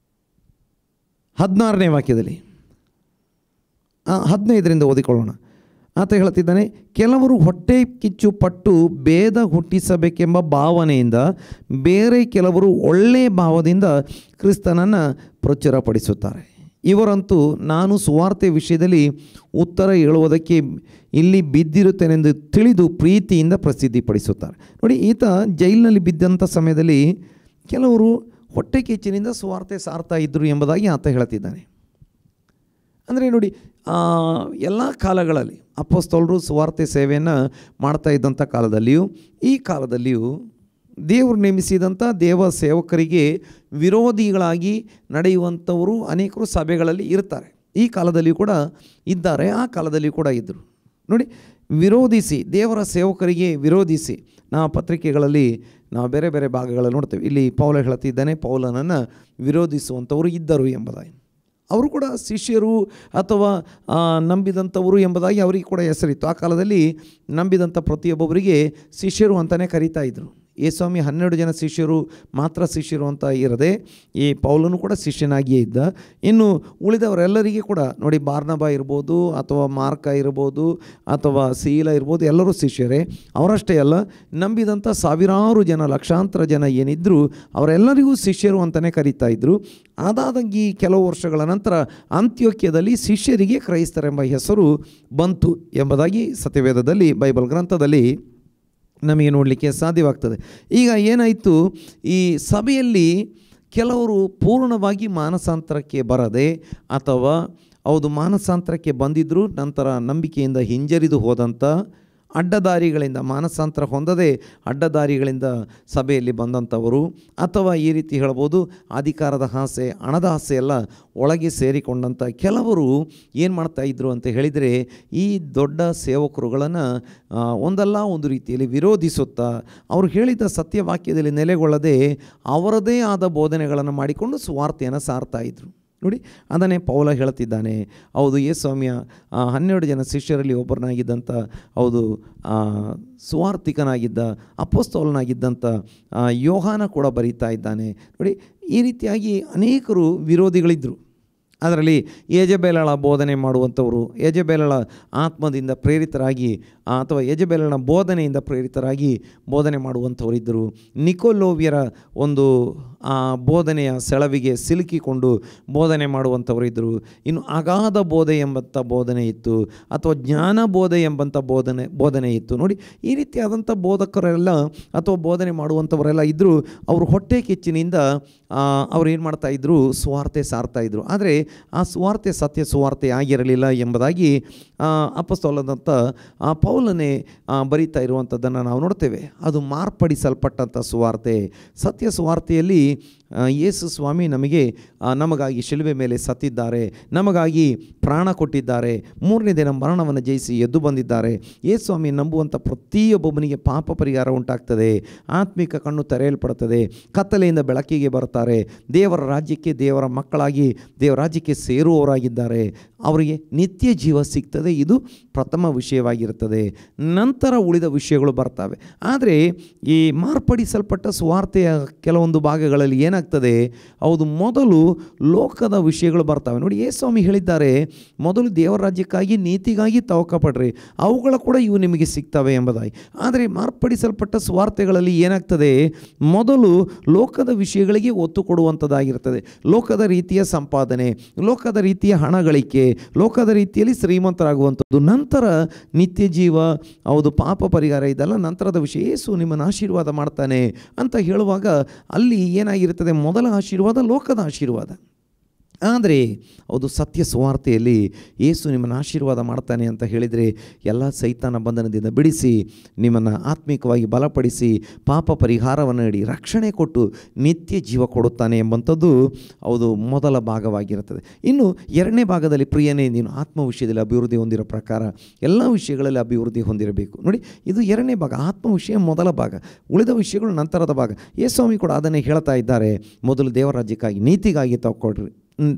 16ನೇ ವಾಕ್ಯದಲ್ಲಿ 15ರಿಂದ ಓದಿಕೊಳ್ಳೋಣ. ಆತ ಹೇಳ್ತಿದ್ದಾನೆ, ಕೆಲವರು ಹೊಟ್ಟೆ ಕಿಚ್ಚು ಪಟ್ಟು ಭೇದ ಹುಟ್ಟಿಸಬೇಕೆಂಬ ಭಾವನೆಯಿಂದ, ಬೇರೆ ಕೆಲವರು ಒಳ್ಳೆಯ ಭಾವದಿಂದ ಕ್ರಿಸ್ತನನ್ನು ಪ್ರಚುರಪಡಿಸುತ್ತಾರೆ. ಇವರಂತೂ ನಾನು ಸುವಾರ್ತೆ ವಿಷಯದಲ್ಲಿ ಉತ್ತರ ಹೇಳುವುದಕ್ಕೆ ಇಲ್ಲಿ ಬಿದ್ದಿರುತ್ತೇನೆಂದು ತಿಳಿದು ಪ್ರೀತಿಯಿಂದ ಪ್ರಸಿದ್ಧಿಪಡಿಸುತ್ತಾರೆ. ನೋಡಿ, ಈತ ಜೈಲಿನಲ್ಲಿ ಬಿದ್ದಂಥ ಸಮಯದಲ್ಲಿ ಕೆಲವರು ಹೊಟ್ಟೆ ಕಿಚ್ಚಿನಿಂದ ಸುವಾರ್ತೆ ಸಾರ್ತಾ ಇದ್ದರು ಎಂಬುದಾಗಿ ಆತ ಹೇಳ್ತಿದ್ದಾನೆ. ಅಂದರೆ ನೋಡಿ, ಎಲ್ಲ ಕಾಲಗಳಲ್ಲಿ ಅಪೊಸ್ತಲರು ಸುವಾರ್ತೆ ಸೇವೆಯನ್ನು ಮಾಡ್ತಾ ಇದ್ದಂಥ ಕಾಲದಲ್ಲಿಯೂ ಈ ಕಾಲದಲ್ಲಿಯೂ ದೇವರು ನೇಮಿಸಿದಂಥ ದೇವ ಸೇವಕರಿಗೆ ವಿರೋಧಿಗಳಾಗಿ ನಡೆಯುವಂಥವರು ಅನೇಕರು ಸಭೆಗಳಲ್ಲಿ ಇರ್ತಾರೆ. ಈ ಕಾಲದಲ್ಲಿ ಕೂಡ ಇದ್ದಾರೆ, ಆ ಕಾಲದಲ್ಲಿ ಕೂಡ ಇದ್ದರು. ನೋಡಿ, ವಿರೋಧಿಸಿ ದೇವರ ಸೇವಕರಿಗೆ ವಿರೋಧಿಸಿ ನಾವು ಪತ್ರಿಕೆಗಳಲ್ಲಿ ನಾವು ಬೇರೆ ಬೇರೆ ಭಾಗಗಳಲ್ಲಿ ನೋಡ್ತೇವೆ. ಇಲ್ಲಿ ಪೌಲ ಹೇಳ್ತಿದ್ದಾನೆ, ಪೌಲನನ್ನು ವಿರೋಧಿಸುವಂಥವರು ಇದ್ದರು ಎಂಬುದಾಗಿ. ಅವರು ಕೂಡ ಶಿಷ್ಯರು ಅಥವಾ ನಂಬಿದಂಥವರು ಎಂಬುದಾಗಿ ಅವರಿಗೆ ಕೂಡ ಹೆಸರಿತ್ತು. ಆ ಕಾಲದಲ್ಲಿ ನಂಬಿದಂಥ ಪ್ರತಿಯೊಬ್ಬೊಬ್ಬರಿಗೆ ಶಿಷ್ಯರು ಅಂತಲೇ ಕರೀತಾ ಇದ್ದರು. ಯೇಸ್ವಾಮಿ 12 ಜನ ಶಿಷ್ಯರು ಮಾತ್ರ ಶಿಷ್ಯರು ಅಂತ ಇರದೆ ಈ ಪೌಲನು ಕೂಡ ಶಿಷ್ಯನಾಗಿಯೇ ಇದ್ದ. ಇನ್ನು ಉಳಿದವರೆಲ್ಲರಿಗೆ ಕೂಡ ನೋಡಿ, ಬಾರ್ನಬ ಇರ್ಬೋದು ಅಥವಾ ಮಾರ್ಕ ಇರ್ಬೋದು ಅಥವಾ ಸೀಲ ಇರ್ಬೋದು, ಎಲ್ಲರೂ ಶಿಷ್ಯರೇ. ಅವರಷ್ಟೇ ಅಲ್ಲ, ನಂಬಿದಂಥ ಸಾವಿರಾರು ಜನ, ಲಕ್ಷಾಂತರ ಜನ ಏನಿದ್ದರು ಅವರೆಲ್ಲರಿಗೂ ಶಿಷ್ಯರು ಅಂತಲೇ ಕರೀತಾ ಇದ್ದರು. ಅದಾದಂಗೆ ಕೆಲವು ವರ್ಷಗಳ ನಂತರ ಅಂತ್ಯೋಕ್ಯದಲ್ಲಿ ಶಿಷ್ಯರಿಗೆ ಕ್ರೈಸ್ತರೆಂಬ ಹೆಸರು ಬಂತು ಎಂಬುದಾಗಿ ಸತ್ಯವೇದದಲ್ಲಿ, ಬೈಬಲ್ ಗ್ರಂಥದಲ್ಲಿ ನಮಗೆ ನೋಡಲಿಕ್ಕೆ ಸಾಧ್ಯವಾಗ್ತದೆ. ಈಗ ಏನಾಯಿತು, ಈ ಸಭೆಯಲ್ಲಿ ಕೆಲವರು ಪೂರ್ಣವಾಗಿ ಮಾನಸಾಂತರಕ್ಕೆ ಬರದೆ ಅಥವಾ ಹೌದು ಮಾನಸಾಂತರಕ್ಕೆ ಬಂದಿದ್ದರೂ ನಂತರ ನಂಬಿಕೆಯಿಂದ ಹಿಂಜರಿದು ಹೋದಂಥ, ಅಡ್ಡದಾರಿಗಳಿಂದ ಮಾನಸಾಂತರ ಹೊಂದದೆ ಅಡ್ಡದಾರಿಗಳಿಂದ ಸಭೆಯಲ್ಲಿ ಬಂದಂಥವರು, ಅಥವಾ ಈ ರೀತಿ ಹೇಳ್ಬೋದು ಅಧಿಕಾರದ ಆಸೆ, ಹಣದ ಆಸೆ ಎಲ್ಲ ಒಳಗೆ ಸೇರಿಕೊಂಡಂಥ ಕೆಲವರು ಏನು ಮಾಡ್ತಾಯಿದ್ರು ಅಂತ ಹೇಳಿದರೆ, ಈ ದೊಡ್ಡ ಸೇವಕರುಗಳನ್ನು ಒಂದಲ್ಲ ಒಂದು ರೀತಿಯಲ್ಲಿ ವಿರೋಧಿಸುತ್ತಾ ಅವರು ಹೇಳಿದ ಸತ್ಯವಾಕ್ಯದಲ್ಲಿ ನೆಲೆಗೊಳ್ಳದೆ ಅವರದೇ ಆದ ಬೋಧನೆಗಳನ್ನು ಮಾಡಿಕೊಂಡು ಸುವಾರ್ತೆಯನ್ನು ಸಾರ್ತಾಯಿದ್ರು. ನೋಡಿ, ಅದನ್ನೇ ಪೌಲ ಹೇಳ್ತಿದ್ದಾನೆ. ಹೌದು, ಯೇಸ್ವಾಮಿಯ 12 ಜನ ಶಿಷ್ಯರಲ್ಲಿ ಒಬ್ಬರನ್ನಾಗಿದ್ದಂಥ, ಹೌದು ಸುವಾರ್ತಿಕನಾಗಿದ್ದ ಅಪೊಸ್ತಲನಾಗಿದ್ದಂಥ ಯೋಹಾನ ಕೂಡ ಬರೀತಾ ಇದ್ದಾನೆ. ನೋಡಿ, ಈ ರೀತಿಯಾಗಿ ಅನೇಕರು ವಿರೋಧಿಗಳಿದ್ದರು. ಅದರಲ್ಲಿ ಯೆಜೆಬೇಲಳ ಬೋಧನೆ ಮಾಡುವಂಥವರು, ಯೆಜೆಬೇಲಳ ಆತ್ಮದಿಂದ ಪ್ರೇರಿತರಾಗಿ ಅಥವಾ ಯಜಬೇಲನ ಬೋಧನೆಯಿಂದ ಪ್ರೇರಿತರಾಗಿ ಬೋಧನೆ ಮಾಡುವಂಥವರಿದ್ದರು. ನಿಕೋಲೋವ್ಯರ ಒಂದು ಬೋಧನೆಯ ಸೆಳವಿಗೆ ಸಿಲುಕಿಕೊಂಡು ಬೋಧನೆ ಮಾಡುವಂಥವರಿದ್ದರು. ಇನ್ನು ಅಗಾಧ ಬೋಧೆ ಎಂಬಂಥ ಬೋಧನೆ ಇತ್ತು, ಅಥವಾ ಜ್ಞಾನ ಬೋಧೆ ಎಂಬಂಥ ಬೋಧನೆ ಇತ್ತು. ನೋಡಿ, ಈ ರೀತಿಯಾದಂಥ ಬೋಧಕರೆಲ್ಲ ಅಥವಾ ಬೋಧನೆ ಮಾಡುವಂಥವರೆಲ್ಲ ಇದ್ದರು. ಅವರು ಹೊಟ್ಟೆ ಕಿಚ್ಚಿನಿಂದ ಅವ್ರು ಏನು ಮಾಡ್ತಾಯಿದ್ರು, ಸುವಾರ್ತೆ ಸಾರ್ತಾಯಿದ್ರು. ಆದರೆ ಆ ಸುವಾರ್ತೆ ಸತ್ಯ ಸುವಾರ್ತೆ ಆಗಿರಲಿಲ್ಲ ಎಂಬುದಾಗಿ ಅಪೊಸ್ತಲನಾದಂಥ ಪೌಲನೇ ಬರೀತಾ ಇರುವಂಥದ್ದನ್ನು ನಾವು ನೋಡ್ತೇವೆ. ಅದು ಮಾರ್ಪಡಿಸಲ್ಪಟ್ಟಂಥ ಸುವಾರ್ತೆ. ಸತ್ಯ ಸುವಾರ್ತೆಯಲ್ಲಿ ಯೇಸು ಸ್ವಾಮಿ ನಮಗಾಗಿ ಶಿಲುಬೆ ಮೇಲೆ ಸತ್ತಿದ್ದಾರೆ, ನಮಗಾಗಿ ಪ್ರಾಣ ಕೊಟ್ಟಿದ್ದಾರೆ, 3ನೇ ದಿನ ಮರಣವನ್ನು ಜಯಿಸಿ ಎದ್ದು ಬಂದಿದ್ದಾರೆ. ಯೇಸು ಸ್ವಾಮಿ ನಂಬುವಂಥ ಪ್ರತಿಯೊಬ್ಬನಿಗೆ ಪಾಪ ಪರಿಹಾರ ಉಂಟಾಗ್ತದೆ, ಆತ್ಮಿಕ ಕಣ್ಣು ತೆರೆಯಲ್ಪಡುತ್ತದೆ, ಕತ್ತಲೆಯಿಂದ ಬೆಳಕಿಗೆ ಬರ್ತಾರೆ, ದೇವರ ರಾಜ್ಯಕ್ಕೆ ದೇವರ ಮಕ್ಕಳಾಗಿ ದೇವರ ರಾಜ್ಯಕ್ಕೆ ಸೇರುವವರಾಗಿದ್ದಾರೆ, ಅವರಿಗೆ ನಿತ್ಯ ಜೀವ ಸಿಗ್ತದೆ. ಇದು ಪ್ರಥಮ ವಿಷಯವಾಗಿರುತ್ತದೆ. ನಂತರ ಉಳಿದ ವಿಷಯಗಳು ಬರ್ತವೆ. ಆದರೆ ಈ ಮಾರ್ಪಡಿಸಲ್ಪಟ್ಟ ಸುವಾರ್ತೆಯ ಕೆಲವೊಂದು ಭಾಗಗಳಲ್ಲಿ ಏನಾಗ್ತದೆ, ಹೌದು, ಮೊದಲು ಲೋಕದ ವಿಷಯಗಳು ಬರ್ತವೆ. ನೋಡಿ, ಯೇಸು ಸ್ವಾಮಿ ಹೇಳಿದ್ದಾರೆ, ಮೊದಲು ದೇವರ ರಾಜ್ಯಕ್ಕಾಗಿ ನೀತಿಗಾಗಿ ತವಕಪಡ್ರಿ, ಅವುಗಳ ಕೂಡ ಇವು ನಿಮಗೆ ಸಿಗ್ತವೆ ಎಂಬುದಾಗಿ. ಆದರೆ ಮಾರ್ಪಡಿಸಲ್ಪಟ್ಟ ಸುವಾರ್ತೆಗಳಲ್ಲಿ ಏನಾಗ್ತದೆ, ಮೊದಲು ಲೋಕದ ವಿಷಯಗಳಿಗೆ ಒತ್ತು ಕೊಡುವಂಥದ್ದಾಗಿರ್ತದೆ. ಲೋಕದ ರೀತಿಯ ಸಂಪಾದನೆ, ಲೋಕದ ರೀತಿಯ ಹಣ ಗಳಿಕೆ, ಲೋಕದ ರೀತಿಯಲ್ಲಿ ಶ್ರೀಮಂತರಾಗುವಂಥದ್ದು, ನಂತರ ನಿತ್ಯ ಜೀವ, ಹೌದು, ಪಾಪ ಪರಿಹಾರ, ಇದೆಲ್ಲ ನಂತರದ ವಿಷಯ. ಯೇಸು ನಿಮ್ಮನ್ನು ಆಶೀರ್ವಾದ ಮಾಡ್ತಾನೆ ಅಂತ ಹೇಳುವಾಗ ಅಲ್ಲಿ ಏನಾಗಿರ್ತದೆ, ಮೊದಲ ಆಶೀರ್ವಾದ ಲೋಕದ ಆಶೀರ್ವಾದ. ಆದರೆ ಹೌದು, ಸತ್ಯ ಸುವಾರ್ತೆಯಲ್ಲಿ ಯೇಸು ನಿಮ್ಮನ್ನು ಆಶೀರ್ವಾದ ಮಾಡ್ತಾನೆ ಅಂತ ಹೇಳಿದರೆ ಎಲ್ಲ ಸೈತಾನ ಬಂಧನದಿಂದ ಬಿಡಿಸಿ, ನಿಮ್ಮನ್ನು ಆತ್ಮಿಕವಾಗಿ ಬಲಪಡಿಸಿ, ಪಾಪ ಪರಿಹಾರವನ್ನು ನೀಡಿ ರಕ್ಷಣೆ ಕೊಟ್ಟು ನಿತ್ಯ ಜೀವ ಕೊಡುತ್ತಾನೆ ಎಂಬಂಥದ್ದು ಹೌದು ಮೊದಲ ಭಾಗವಾಗಿರುತ್ತದೆ. ಇನ್ನು 2ನೇ ಭಾಗದಲ್ಲಿ, ಪ್ರಿಯನೇ ನೀನು ಆತ್ಮ ವಿಷಯದಲ್ಲಿ ಅಭಿವೃದ್ಧಿ ಹೊಂದಿರೋ ಪ್ರಕಾರ ಎಲ್ಲ ವಿಷಯಗಳಲ್ಲಿ ಅಭಿವೃದ್ಧಿ ಹೊಂದಿರಬೇಕು. ನೋಡಿ, ಇದು 2ನೇ ಭಾಗ. ಆತ್ಮ ವಿಷಯ ಮೊದಲ ಭಾಗ, ಉಳಿದ ವಿಷಯಗಳು ನಂತರದ ಭಾಗ. ಯೇಸು ಸ್ವಾಮಿ ಕೂಡ ಅದನ್ನೇ ಹೇಳ್ತಾ ಇದ್ದಾರೆ, ಮೊದಲು ದೇವರ ರಾಜ್ಯಕ್ಕಾಗಿ ನೀತಿಗಾಗಿ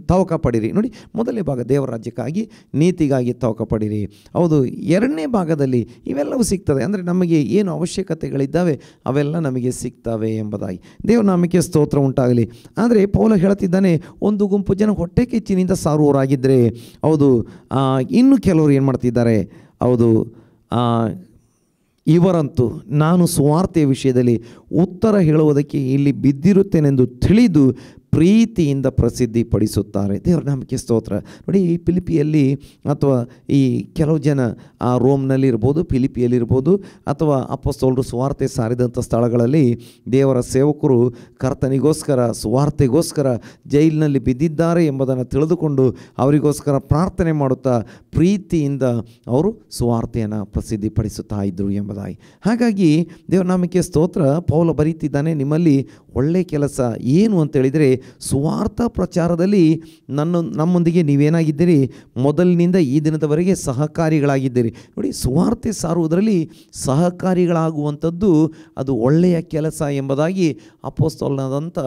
ತವಕ ಪಡಿರಿ. ನೋಡಿ, ಮೊದಲನೇ ಭಾಗ ದೇವರ ರಾಜ್ಯಕ್ಕಾಗಿ ನೀತಿಗಾಗಿ ತವಕ ಪಡಿರಿ. ಹೌದು, 2ನೇ ಭಾಗದಲ್ಲಿ ಇವೆಲ್ಲವೂ ಸಿಗ್ತದೆ. ಅಂದರೆ ನಮಗೆ ಏನು ಅವಶ್ಯಕತೆಗಳಿದ್ದಾವೆ ಅವೆಲ್ಲ ನಮಗೆ ಸಿಗ್ತವೆ ಎಂಬುದಾಗಿ. ದೇವರ ನಾಮಕ್ಕೆ ಸ್ತೋತ್ರ ಉಂಟಾಗಲಿ. ಆದರೆ ಪೌಲ ಹೇಳ್ತಿದ್ದಾನೆ, ಒಂದು ಗುಂಪು ಜನ ಹೊಟ್ಟೆ ಕಿಚ್ಚಿನಿಂದ ಸಾರುವವರಾಗಿದ್ದರೆ, ಹೌದು, ಇನ್ನು ಕೆಲವರು ಏನು ಮಾಡ್ತಿದ್ದಾರೆ, ಹೌದು, ಇವರಂತೂ ನಾನು ಸುವಾರ್ತೆಯ ವಿಷಯದಲ್ಲಿ ಉತ್ತರ ಹೇಳುವುದಕ್ಕೆ ಇಲ್ಲಿ ಬಿದ್ದಿರುತ್ತೇನೆಂದು ತಿಳಿದು ಪ್ರೀತಿಯಿಂದ ಪ್ರಸಿದ್ಧಿ ಪಡಿಸುತ್ತಾರೆ. ದೇವರ ನಾಮಕ್ಕೆ ಸ್ತೋತ್ರ. ನೋಡಿ, ಈ ಫಿಲಿಪಿಯಲ್ಲಿ ಅಥವಾ ಈ ಕೆಲವು ಜನ ರೋಮ್ನಲ್ಲಿ ಇರ್ಬೋದು, ಫಿಲಿಪಿಯಲ್ಲಿರ್ಬೋದು, ಅಥವಾ ಅಪೊಸ್ತಲರು ಸುವಾರ್ತೆ ಸಾರಿದಂಥ ಸ್ಥಳಗಳಲ್ಲಿ ದೇವರ ಸೇವಕರು ಕರ್ತನಿಗೋಸ್ಕರ, ಸುವಾರ್ತೆಗೋಸ್ಕರ ಜೈಲಿನಲ್ಲಿ ಬಿದ್ದಿದ್ದಾರೆ ಎಂಬುದನ್ನು ತಿಳಿದುಕೊಂಡು ಅವರಿಗೋಸ್ಕರ ಪ್ರಾರ್ಥನೆ ಮಾಡುತ್ತಾ ಪ್ರೀತಿಯಿಂದ ಅವರು ಸುವಾರ್ತೆಯನ್ನು ಪ್ರಸಿದ್ಧಿಪಡಿಸುತ್ತಾ ಇದ್ದರು ಎಂಬುದಾಗಿ. ಹಾಗಾಗಿ ದೇವರ ನಾಮಕ್ಕೆ ಸ್ತೋತ್ರ. ಪೌಲ ಬರೀತಿದ್ದಾನೆ, ನಿಮ್ಮಲ್ಲಿ ಒಳ್ಳೆಯ ಕೆಲಸ ಏನು ಅಂತೇಳಿದರೆ, ಸುವಾರ್ಥ ಪ್ರಚಾರದಲ್ಲಿ ನಮ್ಮೊಂದಿಗೆ ನೀವೇನಾಗಿದ್ದೀರಿ, ಮೊದಲಿನಿಂದ ಈ ದಿನದವರೆಗೆ ಸಹಕಾರಿಗಳಾಗಿದ್ದೀರಿ. ನೋಡಿ, ಸುವಾರ್ತೆ ಸಾರುವುದರಲ್ಲಿ ಸಹಕಾರಿಗಳಾಗುವಂಥದ್ದು ಅದು ಒಳ್ಳೆಯ ಕೆಲಸ ಎಂಬುದಾಗಿ ಅಪೊಸ್ತಲನಾದಂಥ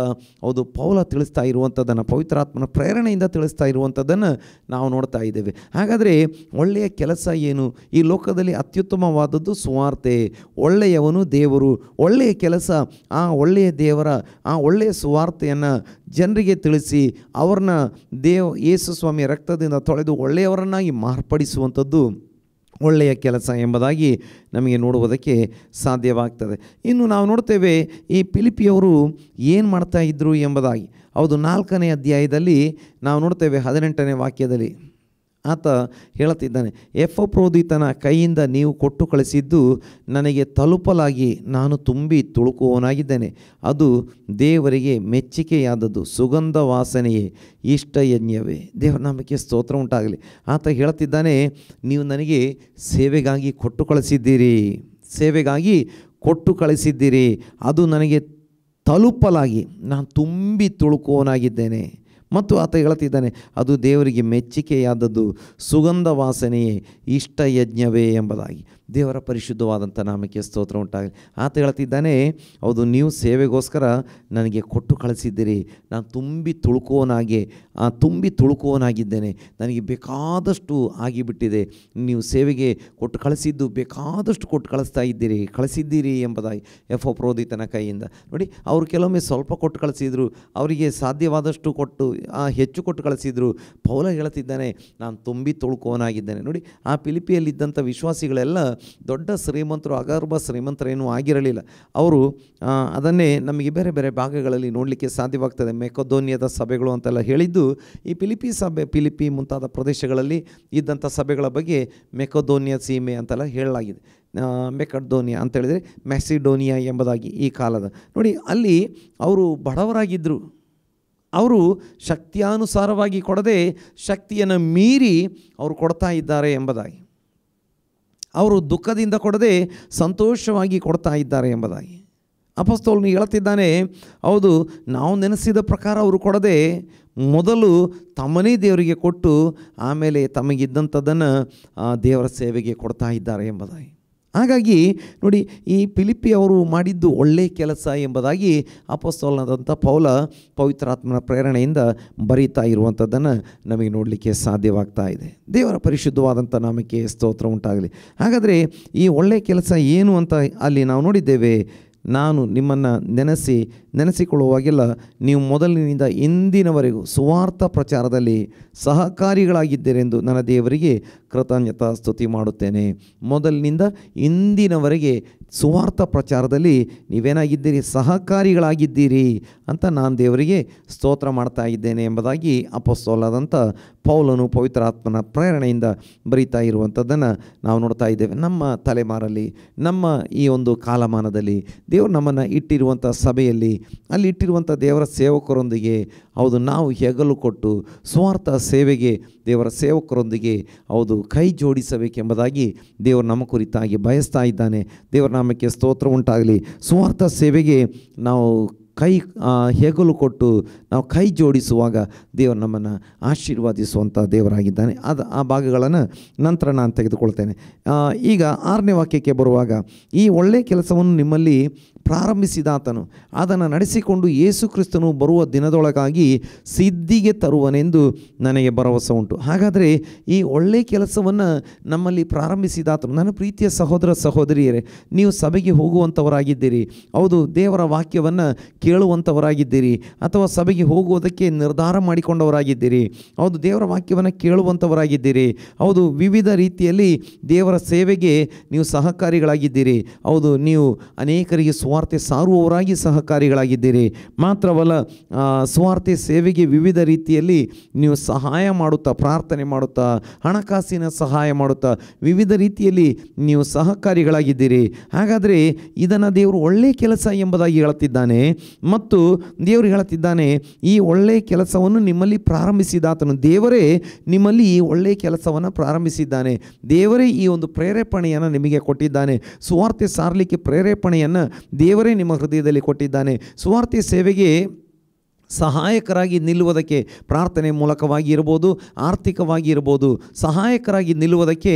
ಹೌದು ಪೌಲ ತಿಳಿಸ್ತಾ ಇರುವಂಥದ್ದನ್ನು, ಪವಿತ್ರಾತ್ಮನ ಪ್ರೇರಣೆಯಿಂದ ತಿಳಿಸ್ತಾ ಇರುವಂಥದ್ದನ್ನು ನಾವು ನೋಡ್ತಾ ಇದ್ದೇವೆ. ಹಾಗಾದರೆ ಒಳ್ಳೆಯ ಕೆಲಸ ಏನು? ಈ ಲೋಕದಲ್ಲಿ ಅತ್ಯುತ್ತಮವಾದದ್ದು ಸುವಾರ್ತೆ. ಒಳ್ಳೆಯವನು ದೇವರು. ಒಳ್ಳೆಯ ಕೆಲಸ ಆ ಒಳ್ಳೆಯ ದೇವರ ಆ ಒಳ್ಳೆಯ ಸುವಾರ್ತೆಯನ್ನು ಜನರಿಗೆ ತಿಳಿಸಿ ಅವ್ರನ್ನ ಯೇಸು ಸ್ವಾಮಿಯ ರಕ್ತದಿಂದ ತೊಳೆದು ಒಳ್ಳೆಯವರನ್ನಾಗಿ ಮಾರ್ಪಡಿಸುವಂಥದ್ದು ಒಳ್ಳೆಯ ಕೆಲಸ ಎಂಬುದಾಗಿ ನಮಗೆ ನೋಡುವುದಕ್ಕೆ ಸಾಧ್ಯವಾಗ್ತದೆ. ಇನ್ನು ನಾವು ನೋಡ್ತೇವೆ, ಈ ಫಿಲಿಪಿಯವರು ಏನು ಮಾಡ್ತಾ ಇದ್ದರು ಎಂಬುದಾಗಿ. ಹೌದು, 4ನೇ ಅಧ್ಯಾಯದಲ್ಲಿ ನಾವು ನೋಡ್ತೇವೆ, 18ನೇ ವಾಕ್ಯದಲ್ಲಿ ಆತ ಹೇಳುತ್ತಿದ್ದಾನೆ, ಎಪಫ್ರೋದಿತನ ಕೈಯಿಂದ ನೀವು ಕೊಟ್ಟು ಕಳಿಸಿದ್ದು ನನಗೆ ತಲುಪಲಾಗಿ ನಾನು ತುಂಬಿ ತುಳುಕುವವನಾಗಿದ್ದೇನೆ. ಅದು ದೇವರಿಗೆ ಮೆಚ್ಚುಗೆಯಾದದ್ದು, ಸುಗಂಧ ವಾಸನೆಯೇ, ಇಷ್ಟ ಯಜ್ಞವೇ. ದೇವರ ನಾಮಕ್ಕೆ ಸ್ತೋತ್ರ ಉಂಟಾಗಲಿ. ಆತ ಹೇಳುತ್ತಿದ್ದಾನೆ, ನೀವು ನನಗೆ ಸೇವೆಗಾಗಿ ಕೊಟ್ಟು ಕಳಿಸಿದ್ದೀರಿ, ಸೇವೆಗಾಗಿ ಕೊಟ್ಟು ಕಳಿಸಿದ್ದೀರಿ. ಅದು ನನಗೆ ತಲುಪಲಾಗಿ ನಾನು ತುಂಬಿ ತುಳುಕುವವನಾಗಿದ್ದೇನೆ. ಮತ್ತು ಆತ ಹೇಳ್ತಿದ್ದಾನೆ, ಅದು ದೇವರಿಗೆ ಮೆಚ್ಚುಗೆಯಾದದ್ದು, ಸುಗಂಧ ವಾಸನೆಯೇ, ಇಷ್ಟ ಯಜ್ಞವೇ ಎಂಬುದಾಗಿ. ದೇವರ ಪರಿಶುದ್ಧವಾದಂಥ ನಾಮಕ್ಕೆ ಸ್ತೋತ್ರ ಉಂಟಾಗಲಿ. ಆತ ಹೇಳ್ತಿದ್ದಾನೆ, ಹೌದು, ನೀವು ಸೇವೆಗೋಸ್ಕರ ನನಗೆ ಕೊಟ್ಟು ಕಳಿಸಿದ್ದೀರಿ. ನಾನು ತುಂಬಿ ತುಳುಕುವವನಾಗಿದ್ದೇನೆ. ನನಗೆ ಬೇಕಾದಷ್ಟು ಆಗಿಬಿಟ್ಟಿದೆ. ನೀವು ಸೇವೆಗೆ ಕೊಟ್ಟು ಕಳಿಸಿದ್ದು ಬೇಕಾದಷ್ಟು ಕೊಟ್ಟು ಕಳಿಸಿದ್ದೀರಿ ಎಂಬುದಾಗಿ ಎಪಫ್ರೋದಿತನ ಕೈಯಿಂದ. ನೋಡಿ, ಅವರು ಕೆಲವೊಮ್ಮೆ ಸ್ವಲ್ಪ ಕೊಟ್ಟು ಕಳಿಸಿದ್ರು, ಅವರಿಗೆ ಸಾಧ್ಯವಾದಷ್ಟು ಕೊಟ್ಟು ಹೆಚ್ಚು ಕೊಟ್ಟು ಕಳಿಸಿದ್ರು. ಪೌಲ ಹೇಳ್ತಿದ್ದಾನೆ, ನಾನು ತುಂಬಿ ತುಳುಕುವವನಾಗಿದ್ದೇನೆ. ನೋಡಿ, ಆ ಫಿಲಿಪಿಯಲ್ಲಿದ್ದಂಥ ವಿಶ್ವಾಸಿಗಳೆಲ್ಲ ದೊಡ್ಡ ಶ್ರೀಮಂತರು, ಅಗರ್ಭ ಶ್ರೀಮಂತರೇನೂ ಆಗಿರಲಿಲ್ಲ. ಅವರು ಅದನ್ನೇ ನಮಗೆ ಬೇರೆ ಬೇರೆ ಭಾಗಗಳಲ್ಲಿ ನೋಡಲಿಕ್ಕೆ ಸಾಧ್ಯವಾಗ್ತದೆ. ಮೆಕೊದೋನಿಯದ ಸಭೆಗಳು ಅಂತೆಲ್ಲ ಹೇಳಿದ್ದು ಈ ಫಿಲಿಪಿ ಮುಂತಾದ ಪ್ರದೇಶಗಳಲ್ಲಿ ಇದ್ದಂಥ ಸಭೆಗಳ ಬಗ್ಗೆ ಮೆಕೊದೋನಿಯಾ ಸೀಮೆ ಅಂತೆಲ್ಲ ಹೇಳಲಾಗಿದೆ. ಮೆಕಡೋನಿಯಾ ಅಂತೇಳಿದರೆ ಮ್ಯಾಸಿಡೋನಿಯಾ ಎಂಬುದಾಗಿ ಈ ಕಾಲದ. ನೋಡಿ, ಅಲ್ಲಿ ಅವರು ಬಡವರಾಗಿದ್ದರು. ಅವರು ಶಕ್ತಿಯಾನುಸಾರವಾಗಿ ಕೊಡದೆ ಶಕ್ತಿಯನ್ನು ಮೀರಿ ಅವರು ಕೊಡ್ತಾ ಇದ್ದಾರೆ ಎಂಬುದಾಗಿ, ಅವರು ದುಃಖದಿಂದ ಕೊಡದೆ ಸಂತೋಷವಾಗಿ ಕೊಡ್ತಾ ಇದ್ದಾರೆ ಎಂಬುದಾಗಿ ಅಪೊಸ್ತಲನು ಹೇಳುತ್ತಿದ್ದಾನೆ. ಹೌದು, ನಾವು ನೆನೆಸಿದ ಪ್ರಕಾರ ಅವರು ಕೊಡದೆ ಮೊದಲು ತಮ್ಮನೇ ದೇವರಿಗೆ ಕೊಟ್ಟು ಆಮೇಲೆ ತಮಗಿದ್ದಂಥದ್ದನ್ನು ದೇವರ ಸೇವೆಗೆ ಕೊಡ್ತಾ ಇದ್ದಾರೆ ಎಂಬುದಾಗಿ. ಹಾಗಾಗಿ ನೋಡಿ, ಈ ಫಿಲಿಪ್ಪಿ ಅವರು ಮಾಡಿದ್ದು ಒಳ್ಳೆಯ ಕೆಲಸ ಎಂಬುದಾಗಿ ಅಪೊಸ್ತಲನಾದಂಥ ಪೌಲ ಪವಿತ್ರಾತ್ಮನ ಪ್ರೇರಣೆಯಿಂದ ಬರೀತಾ ಇರುವಂಥದ್ದನ್ನು ನಮಗೆ ನೋಡಲಿಕ್ಕೆ ಸಾಧ್ಯವಾಗ್ತಾ ಇದೆ. ದೇವರ ಪರಿಶುದ್ಧವಾದಂಥ ನಾಮಕ್ಕೆ ಸ್ತೋತ್ರ ಉಂಟಾಗಲಿ. ಹಾಗಾದರೆ ಈ ಒಳ್ಳೆಯ ಕೆಲಸ ಏನು ಅಂತ ಅಲ್ಲಿ ನಾವು ನೋಡಿದ್ದೇವೆ. ನಾನು ನಿಮ್ಮನ್ನು ನೆನೆಸಿಕೊಳ್ಳುವಾಗೆಲ್ಲ ನೀವು ಮೊದಲಿನಿಂದ ಇಂದಿನವರೆಗೂ ಸುವಾರ್ಥ ಪ್ರಚಾರದಲ್ಲಿ ಸಹಕಾರಿಗಳಾಗಿದ್ದೀರೆಂದು ನನ್ನ ದೇವರಿಗೆ ಕೃತಜ್ಞತಾ ಸ್ತುತಿ ಮಾಡುತ್ತೇನೆ. ಮೊದಲಿನಿಂದ ಇಂದಿನವರೆಗೆ ಸುವಾರ್ಥ ಪ್ರಚಾರದಲ್ಲಿ ನೀವೇನಾಗಿದ್ದೀರಿ? ಸಹಕಾರಿಗಳಾಗಿದ್ದೀರಿ ಅಂತ ನಾನು ದೇವರಿಗೆ ಸ್ತೋತ್ರ ಮಾಡ್ತಾ ಇದ್ದೇನೆ ಎಂಬುದಾಗಿ ಅಪೊಸ್ತಲನಾದಂಥ ಪೌಲನು ಪವಿತ್ರಾತ್ಮನ ಪ್ರೇರಣೆಯಿಂದ ಬರೀತಾ ಇರುವಂಥದ್ದನ್ನು ನಾವು ನೋಡ್ತಾ ಇದ್ದೇವೆ. ನಮ್ಮ ತಲೆಮಾರಲ್ಲಿ, ನಮ್ಮ ಈ ಒಂದು ಕಾಲಮಾನದಲ್ಲಿ ದೇವರು ನಮ್ಮನ್ನು ಇಟ್ಟಿರುವಂಥ ಸಭೆಯಲ್ಲಿ, ಅಲ್ಲಿ ಇಟ್ಟಿರುವಂಥ ದೇವರ ಸೇವಕರೊಂದಿಗೆ ಹೌದು ನಾವು ಹೆಗಲು ಕೊಟ್ಟು ಸ್ವಾರ್ಥ ಸೇವೆಗೆ ದೇವರ ಸೇವಕರೊಂದಿಗೆ ಹೌದು ಕೈ ಜೋಡಿಸಬೇಕೆಂಬುದಾಗಿ ದೇವರು ನಮ್ಮ ಕುರಿತಾಗಿ ಬಯಸ್ತಾ ಇದ್ದಾನೆ. ದೇವರ ನಾಮಕ್ಕೆ ಸ್ತೋತ್ರ ಉಂಟಾಗಲಿ. ಸ್ವಾರ್ಥ ಸೇವೆಗೆ ನಾವು ಹೆಗಲು ಕೊಟ್ಟು ನಾವು ಕೈ ಜೋಡಿಸುವಾಗ ದೇವರು ನಮ್ಮನ್ನು ಆಶೀರ್ವಾದಿಸುವಂಥ ದೇವರಾಗಿದ್ದಾನೆ. ಆ ಭಾಗಗಳನ್ನು ನಂತರ ನಾನು ತೆಗೆದುಕೊಳ್ತೇನೆ. ಈಗ 6ನೇ ವಾಕ್ಯಕ್ಕೆ ಬರುವಾಗ, ಈ ಒಳ್ಳೆಯ ಕೆಲಸವನ್ನು ನಿಮ್ಮಲ್ಲಿ ಪ್ರಾರಂಭಿಸಿದಾತನು ಅದನ್ನು ನಡೆಸಿಕೊಂಡು ಯೇಸು ಕ್ರಿಸ್ತನು ಬರುವ ದಿನದೊಳಗಾಗಿ ಸಿದ್ಧಿಗೆ ತರುವನೆಂದು ನನಗೆ ಭರವಸೆ ಉಂಟು. ಹಾಗಾದರೆ ಈ ಒಳ್ಳೆಯ ಕೆಲಸವನ್ನು ನಮ್ಮಲ್ಲಿ ಪ್ರಾರಂಭಿಸಿದಾತನು, ನನ್ನ ಪ್ರೀತಿಯ ಸಹೋದರ ಸಹೋದರಿಯರೇ, ನೀವು ಸಭೆಗೆ ಹೋಗುವಂಥವರಾಗಿದ್ದೀರಿ. ಹೌದು, ದೇವರ ವಾಕ್ಯವನ್ನು ಕೇಳುವಂಥವರಾಗಿದ್ದೀರಿ, ಅಥವಾ ಸಭೆಗೆ ಹೋಗುವುದಕ್ಕೆ ನಿರ್ಧಾರ ಮಾಡಿಕೊಂಡವರಾಗಿದ್ದೀರಿ. ಹೌದು, ದೇವರ ವಾಕ್ಯವನ್ನು ಕೇಳುವಂಥವರಾಗಿದ್ದೀರಿ. ಹೌದು, ವಿವಿಧ ರೀತಿಯಲ್ಲಿ ದೇವರ ಸೇವೆಗೆ ನೀವು ಸಹಕಾರಿಗಳಾಗಿದ್ದೀರಿ. ಹೌದು, ನೀವು ಅನೇಕರಿಗೆ ಸ್ವಾರ್ಥ ಸಾರುವವರಾಗಿ ಸಹಕಾರಿಗಳಾಗಿದ್ದೀರಿ. ಮಾತ್ರವಲ್ಲ, ಸ್ವಾರ್ಥ ಸೇವೆಗೆ ವಿವಿಧ ರೀತಿಯಲ್ಲಿ ನೀವು ಸಹಾಯ ಮಾಡುತ್ತಾ, ಪ್ರಾರ್ಥನೆ ಮಾಡುತ್ತಾ, ಹಣಕಾಸಿನ ಸಹಾಯ ಮಾಡುತ್ತಾ, ವಿವಿಧ ರೀತಿಯಲ್ಲಿ ನೀವು ಸಹಕಾರಿಗಳಾಗಿದ್ದೀರಿ. ಹಾಗಾದರೆ ಇದನ್ನು ದೇವರು ಒಳ್ಳೆಯ ಕೆಲಸ ಎಂಬುದಾಗಿ ಹೇಳುತ್ತಿದ್ದಾನೆ. ಮತ್ತು ದೇವರು ಹೇಳುತ್ತಿದ್ದಾನೆ, ಈ ಒಳ್ಳೆಯ ಕೆಲಸವನ್ನು ನಿಮ್ಮಲ್ಲಿ ಪ್ರಾರಂಭಿಸಿದಾತನು, ದೇವರೇ ನಿಮ್ಮಲ್ಲಿ ಈ ಒಳ್ಳೆಯ ಕೆಲಸವನ್ನು ಪ್ರಾರಂಭಿಸಿದ್ದಾನೆ. ದೇವರೇ ಈ ಒಂದು ಪ್ರೇರೇಪಣೆಯನ್ನು ನಿಮಗೆ ಕೊಟ್ಟಿದ್ದಾನೆ. ಸುವಾರ್ತೆ ಸಾರಲಿಕ್ಕೆ ಪ್ರೇರೇಪಣೆಯನ್ನು ದೇವರೇ ನಿಮ್ಮ ಹೃದಯದಲ್ಲಿ ಕೊಟ್ಟಿದ್ದಾನೆ. ಸುವಾರ್ತೆ ಸೇವೆಗೆ ಸಹಾಯಕರಾಗಿ ನಿಲ್ಲುವುದಕ್ಕೆ ಪ್ರಾರ್ಥನೆ ಮೂಲಕವಾಗಿ ಇರ್ಬೋದು, ಆರ್ಥಿಕವಾಗಿ ಇರ್ಬೋದು, ಸಹಾಯಕರಾಗಿ ನಿಲ್ಲುವುದಕ್ಕೆ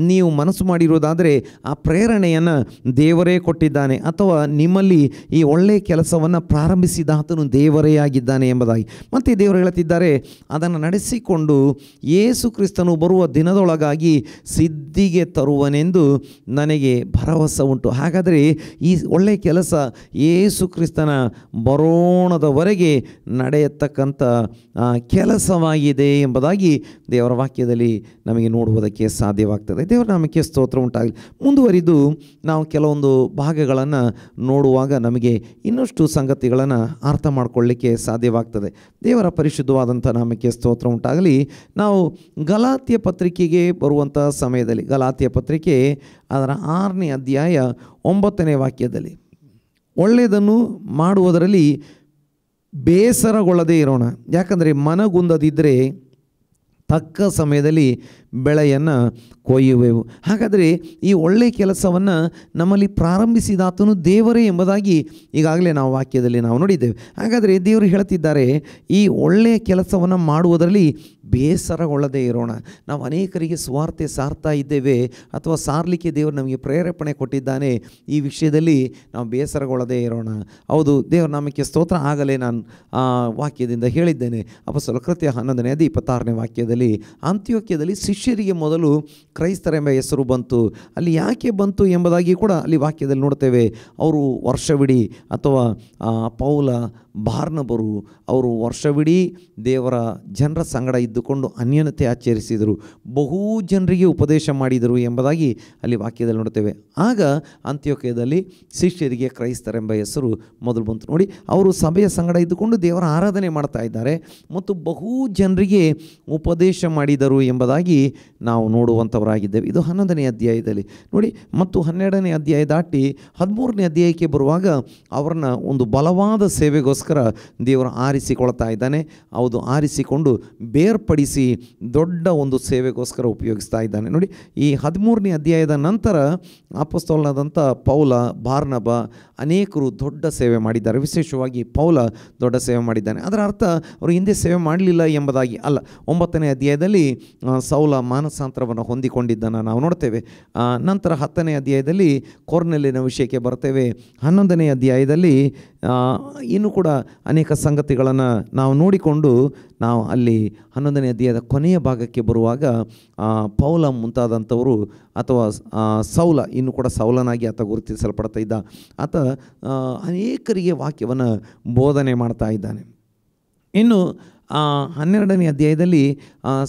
ನೀವು ಮನಸ್ಸು ಮಾಡಿರುವುದಾದರೆ ಆ ಪ್ರೇರಣೆಯನ್ನು ದೇವರೇ ಕೊಟ್ಟಿದ್ದಾನೆ. ಅಥವಾ ನಿಮ್ಮಲ್ಲಿ ಈ ಒಳ್ಳೆಯ ಕೆಲಸವನ್ನು ಪ್ರಾರಂಭಿಸಿದಾತನು ದೇವರೇ ಆಗಿದ್ದಾನೆ ಎಂಬುದಾಗಿ ಮತ್ತು ದೇವರು ಹೇಳುತ್ತಿದ್ದಾರೆ, ಅದನ್ನು ನಡೆಸಿಕೊಂಡು ಯೇಸು ಕ್ರಿಸ್ತನು ಬರುವ ದಿನದೊಳಗಾಗಿ ಸಿದ್ಧಿಗೆ ತರುವನೆಂದು ನನಗೆ ಭರವಸೆ ಉಂಟು. ಹಾಗಾದರೆ ಈ ಒಳ್ಳೆಯ ಕೆಲಸ ಯೇಸು ಕ್ರಿಸ್ತನ ಬರೋಣದವರೆಗೆ ನಡೆಯತಕ್ಕಂಥ ಕೆಲಸವಾಗಿದೆ ಎಂಬುದಾಗಿ ದೇವರ ವಾಕ್ಯದಲ್ಲಿ ನಮಗೆ ನೋಡುವುದಕ್ಕೆ ಸಾಧ್ಯವಾಗ್ತದೆ. ದೇವರ ನಾಮಕ್ಕೆ ಸ್ತೋತ್ರ ಉಂಟಾಗಲಿ. ಮುಂದುವರಿದು ನಾವು ಕೆಲವೊಂದು ಭಾಗಗಳನ್ನು ನೋಡುವಾಗ ನಮಗೆ ಇನ್ನಷ್ಟು ಸಂಗತಿಗಳನ್ನು ಅರ್ಥ ಮಾಡಿಕೊಳ್ಳಲಿಕ್ಕೆ ಸಾಧ್ಯವಾಗ್ತದೆ. ದೇವರ ಪರಿಶುದ್ಧವಾದಂಥ ನಾಮಕ್ಕೆ ಸ್ತೋತ್ರ ಉಂಟಾಗಲಿ. ನಾವು ಗಲಾತ್ಯ ಪತ್ರಿಕೆಗೆ ಬರುವಂಥ ಸಮಯದಲ್ಲಿ, ಗಲಾತ್ಯ ಪತ್ರಿಕೆ ಅದರ 6ನೇ ಅಧ್ಯಾಯ 9ನೇ ವಾಕ್ಯದಲ್ಲಿ, ಒಳ್ಳೆಯದನ್ನು ಮಾಡುವುದರಲ್ಲಿ ಬೇಸರಗೊಳ್ಳದೇ ಇರೋಣ, ಯಾಕಂದರೆ ಮನಗುಂದದಿದ್ದರೆ ತಕ್ಕ ಸಮಯದಲ್ಲಿ ಬೆಳೆಯನ್ನು ಕೊಯ್ಯುವೆವು. ಹಾಗಾದರೆ ಈ ಒಳ್ಳೆಯ ಕೆಲಸವನ್ನು ನಮ್ಮಲ್ಲಿ ಪ್ರಾರಂಭಿಸಿದಾತನು ದೇವರೇ ಎಂಬುದಾಗಿ ಈಗಾಗಲೇ ನಾವು ವಾಕ್ಯದಲ್ಲಿ ನಾವು ನೋಡಿದ್ದೇವೆ. ಹಾಗಾದರೆ ದೇವರು ಹೇಳ್ತಿದ್ದಾರೆ, ಈ ಒಳ್ಳೆಯ ಕೆಲಸವನ್ನು ಮಾಡುವುದರಲ್ಲಿ ಬೇಸರಗೊಳ್ಳದೇ ಇರೋಣ. ನಾವು ಅನೇಕರಿಗೆ ಸ್ವಾರ್ಥ ಸಾರ್ತಾ ಇದ್ದೇವೆ, ಅಥವಾ ಸಾರಲಿಕ್ಕೆ ದೇವರು ನಮಗೆ ಪ್ರೇರೇಪಣೆ ಕೊಟ್ಟಿದ್ದಾನೆ. ಈ ವಿಷಯದಲ್ಲಿ ನಾವು ಬೇಸರಗೊಳ್ಳದೇ ಇರೋಣ. ಹೌದು, ದೇವರ ನಾಮಕ್ಕೆ ಸ್ತೋತ್ರ. ಆಗಲೇ ನಾನು ವಾಕ್ಯದಿಂದ ಹೇಳಿದ್ದೇನೆ. ಅಪೊಸ್ತಲರ ಕೃತ್ಯ 11ನೇ ಅಧ್ಯಾಯ 26ನೇ ವಾಕ್ಯದಲ್ಲಿ, ಅಂತ್ಯೋಕ್ಯದಲ್ಲಿ ಶಿಷ್ಯರಿಗೆ ಮೊದಲು ಕ್ರೈಸ್ತರೆಂಬ ಹೆಸರು ಬಂತು. ಅಲ್ಲಿ ಯಾಕೆ ಬಂತು ಎಂಬುದಾಗಿ ಕೂಡ ಅಲ್ಲಿ ವಾಕ್ಯದಲ್ಲಿ ನೋಡ್ತೇವೆ. ಅವರು ವರ್ಷವಿಡೀ ಅಥವಾ ಪೌಲ ಬಾರ್ನಬರು ಅವರು ವರ್ಷವಿಡೀ ದೇವರ ಜನರ ಸಂಗಡ ಇದ್ದುಕೊಂಡು ಅನ್ಯೋನ್ಯತೆ ಆಚರಿಸಿದರು, ಬಹು ಜನರಿಗೆ ಉಪದೇಶ ಮಾಡಿದರು ಎಂಬುದಾಗಿ ಅಲ್ಲಿ ವಾಕ್ಯದಲ್ಲಿ ನೋಡ್ತೇವೆ. ಆಗ ಅಂತ್ಯೋಕ್ಯದಲ್ಲಿ ಶಿಷ್ಯರಿಗೆ ಕ್ರೈಸ್ತರೆಂಬ ಹೆಸರು ಮೊದಲು ಬಂತು. ನೋಡಿ, ಅವರು ಸಭೆಯ ಸಂಗಡ ಇದ್ದುಕೊಂಡು ದೇವರ ಆರಾಧನೆ ಮಾಡ್ತಾ ಇದ್ದಾರೆ ಮತ್ತು ಬಹು ಜನರಿಗೆ ಉಪದೇಶ ಮಾಡಿದರು ಎಂಬುದಾಗಿ ನಾವು ನೋಡುವಂಥವರಾಗಿದ್ದೇವೆ. ಇದು 11ನೇ ಅಧ್ಯಾಯದಲ್ಲಿ ನೋಡಿ. ಮತ್ತು 12ನೇ ಅಧ್ಯಾಯ ದಾಟಿ 13ನೇ ಅಧ್ಯಾಯಕ್ಕೆ ಬರುವಾಗ ಅವ್ರನ್ನ ಒಂದು ಬಲವಾದ ಸೇವೆಗೋಸ್ಕರ ದೇವರು ಆರಿಸಿಕೊಳ್ತಾ ಇದ್ದಾನೆ. ಹೌದು, ಆರಿಸಿಕೊಂಡು ಬೇರ್ಪಡಿಸಿ ದೊಡ್ಡ ಒಂದು ಸೇವೆಗೋಸ್ಕರ ಉಪಯೋಗಿಸ್ತಾ ಇದ್ದಾನೆ. ನೋಡಿ, ಈ 13ನೇ ಅಧ್ಯಾಯದ ನಂತರ ಅಪೊಸ್ತಲನಾದಂಥ ಪೌಲ, ಬಾರ್ನಬ ಅನೇಕರು ದೊಡ್ಡ ಸೇವೆ ಮಾಡಿದ್ದಾರೆ. ವಿಶೇಷವಾಗಿ ಪೌಲ ದೊಡ್ಡ ಸೇವೆ ಮಾಡಿದ್ದಾನೆ. ಅದರ ಅರ್ಥ ಅವರು ಹಿಂದೆ ಸೇವೆ ಮಾಡಲಿಲ್ಲ ಎಂಬುದಾಗಿ ಅಲ್ಲ. 9ನೇ ಅಧ್ಯಾಯದಲ್ಲಿ ಸೌಲ ಮಾನಸಾಂತರವನ್ನು ಹೊಂದಿಕೊಂಡಿದ್ದನ್ನು ನಾವು ನೋಡ್ತೇವೆ. ನಂತರ 10ನೇ ಅಧ್ಯಾಯದಲ್ಲಿ ಕೊರ್ನೆಲಿಯನ ವಿಷಯಕ್ಕೆ ಬರ್ತೇವೆ. 11ನೇ ಅಧ್ಯಾಯದಲ್ಲಿ ಇನ್ನೂ ಕೂಡ ಅನೇಕ ಸಂಗತಿಗಳನ್ನು ನಾವು ನೋಡಿಕೊಂಡು ನಾವು ಅಲ್ಲಿ 11ನೇ ಅಧ್ಯಾಯದ ಕೊನೆಯ ಭಾಗಕ್ಕೆ ಬರುವಾಗ ಪೌಲ ಮುಂತಾದಂಥವರು ಅಥವಾ ಸೌಲ, ಇನ್ನೂ ಕೂಡ ಸೌಲನಾಗಿ ಆತ ಗುರುತಿಸಲ್ಪಡ್ತಾ ಇದ್ದ ಆತ ಅನೇಕರಿಗೆ ವಾಕ್ಯವನ್ನು ಬೋಧನೆ ಮಾಡ್ತಾ ಇದ್ದಾನೆ. ಇನ್ನು 12ನೇ ಅಧ್ಯಾಯದಲ್ಲಿ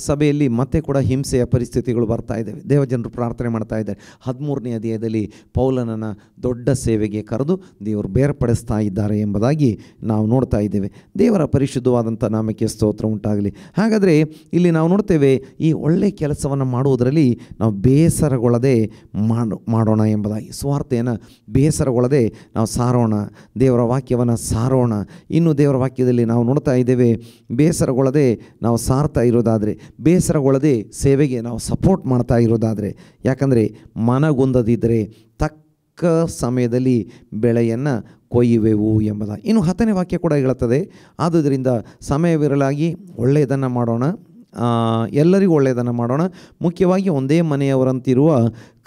ಸಭೆಯಲ್ಲಿ ಮತ್ತೆ ಕೂಡ ಹಿಂಸೆಯ ಪರಿಸ್ಥಿತಿಗಳು ಬರ್ತಾ ಇದ್ದಾವೆ. ದೇವಜನರು ಪ್ರಾರ್ಥನೆ ಮಾಡ್ತಾ ಇದ್ದಾರೆ. 13ನೇ ಅಧ್ಯಾಯದಲ್ಲಿ ಪೌಲನನ್ನು ದೊಡ್ಡ ಸೇವೆಗೆ ಕರೆದು ದೇವರು ಬೇರ್ಪಡಿಸ್ತಾ ಇದ್ದಾರೆ ಎಂಬುದಾಗಿ ನಾವು ನೋಡ್ತಾ ಇದ್ದೇವೆ. ದೇವರ ಪರಿಶುದ್ಧವಾದಂಥ ನಾಮಕ್ಕೆ ಸ್ತೋತ್ರ ಉಂಟಾಗಲಿ. ಹಾಗಾದರೆ ಇಲ್ಲಿ ನಾವು ನೋಡ್ತೇವೆ, ಈ ಒಳ್ಳೆಯ ಕೆಲಸವನ್ನು ಮಾಡುವುದರಲ್ಲಿ ನಾವು ಬೇಸರಗೊಳ್ಳದೆ ಮಾಡೋಣ ಎಂಬುದಾಗಿ. ಸ್ವಾರ್ಥೆಯನ್ನು ಬೇಸರಗೊಳ್ಳದೆ ನಾವು ಸಾರೋಣ, ದೇವರ ವಾಕ್ಯವನ್ನು ಸಾರೋಣ. ಇನ್ನು ದೇವರ ವಾಕ್ಯದಲ್ಲಿ ನಾವು ನೋಡ್ತಾ ಇದ್ದೇವೆ, ಬೇಸರಗೊಳ್ಳದೆ ನಾವು ಸಾರ್ತಾ ಇರೋದಾದರೆ, ಬೇಸರಗೊಳ್ಳದೆ ಸೇವೆಗೆ ನಾವು ಸಪೋರ್ಟ್ ಮಾಡ್ತಾ ಇರೋದಾದರೆ, ಯಾಕಂದರೆ ಮನಗುಂದದಿದ್ದರೆ ತಕ್ಕ ಸಮಯದಲ್ಲಿ ಬೆಳೆಯನ್ನು ಕೊಯ್ಯುವೆವು ಎಂಬುದಾಗಿ. ಇನ್ನು 10ನೇ ವಾಕ್ಯ ಕೂಡ ಹೇಳುತ್ತದೆ, ಆದುದರಿಂದ ಸಮಯವಿರಲಾಗಿ ಒಳ್ಳೆಯದನ್ನು ಮಾಡೋಣ, ಎಲ್ಲರಿಗೂ ಒಳ್ಳೆಯದನ್ನು ಮಾಡೋಣ, ಮುಖ್ಯವಾಗಿ ಒಂದೇ ಮನೆಯವರಂತಿರುವ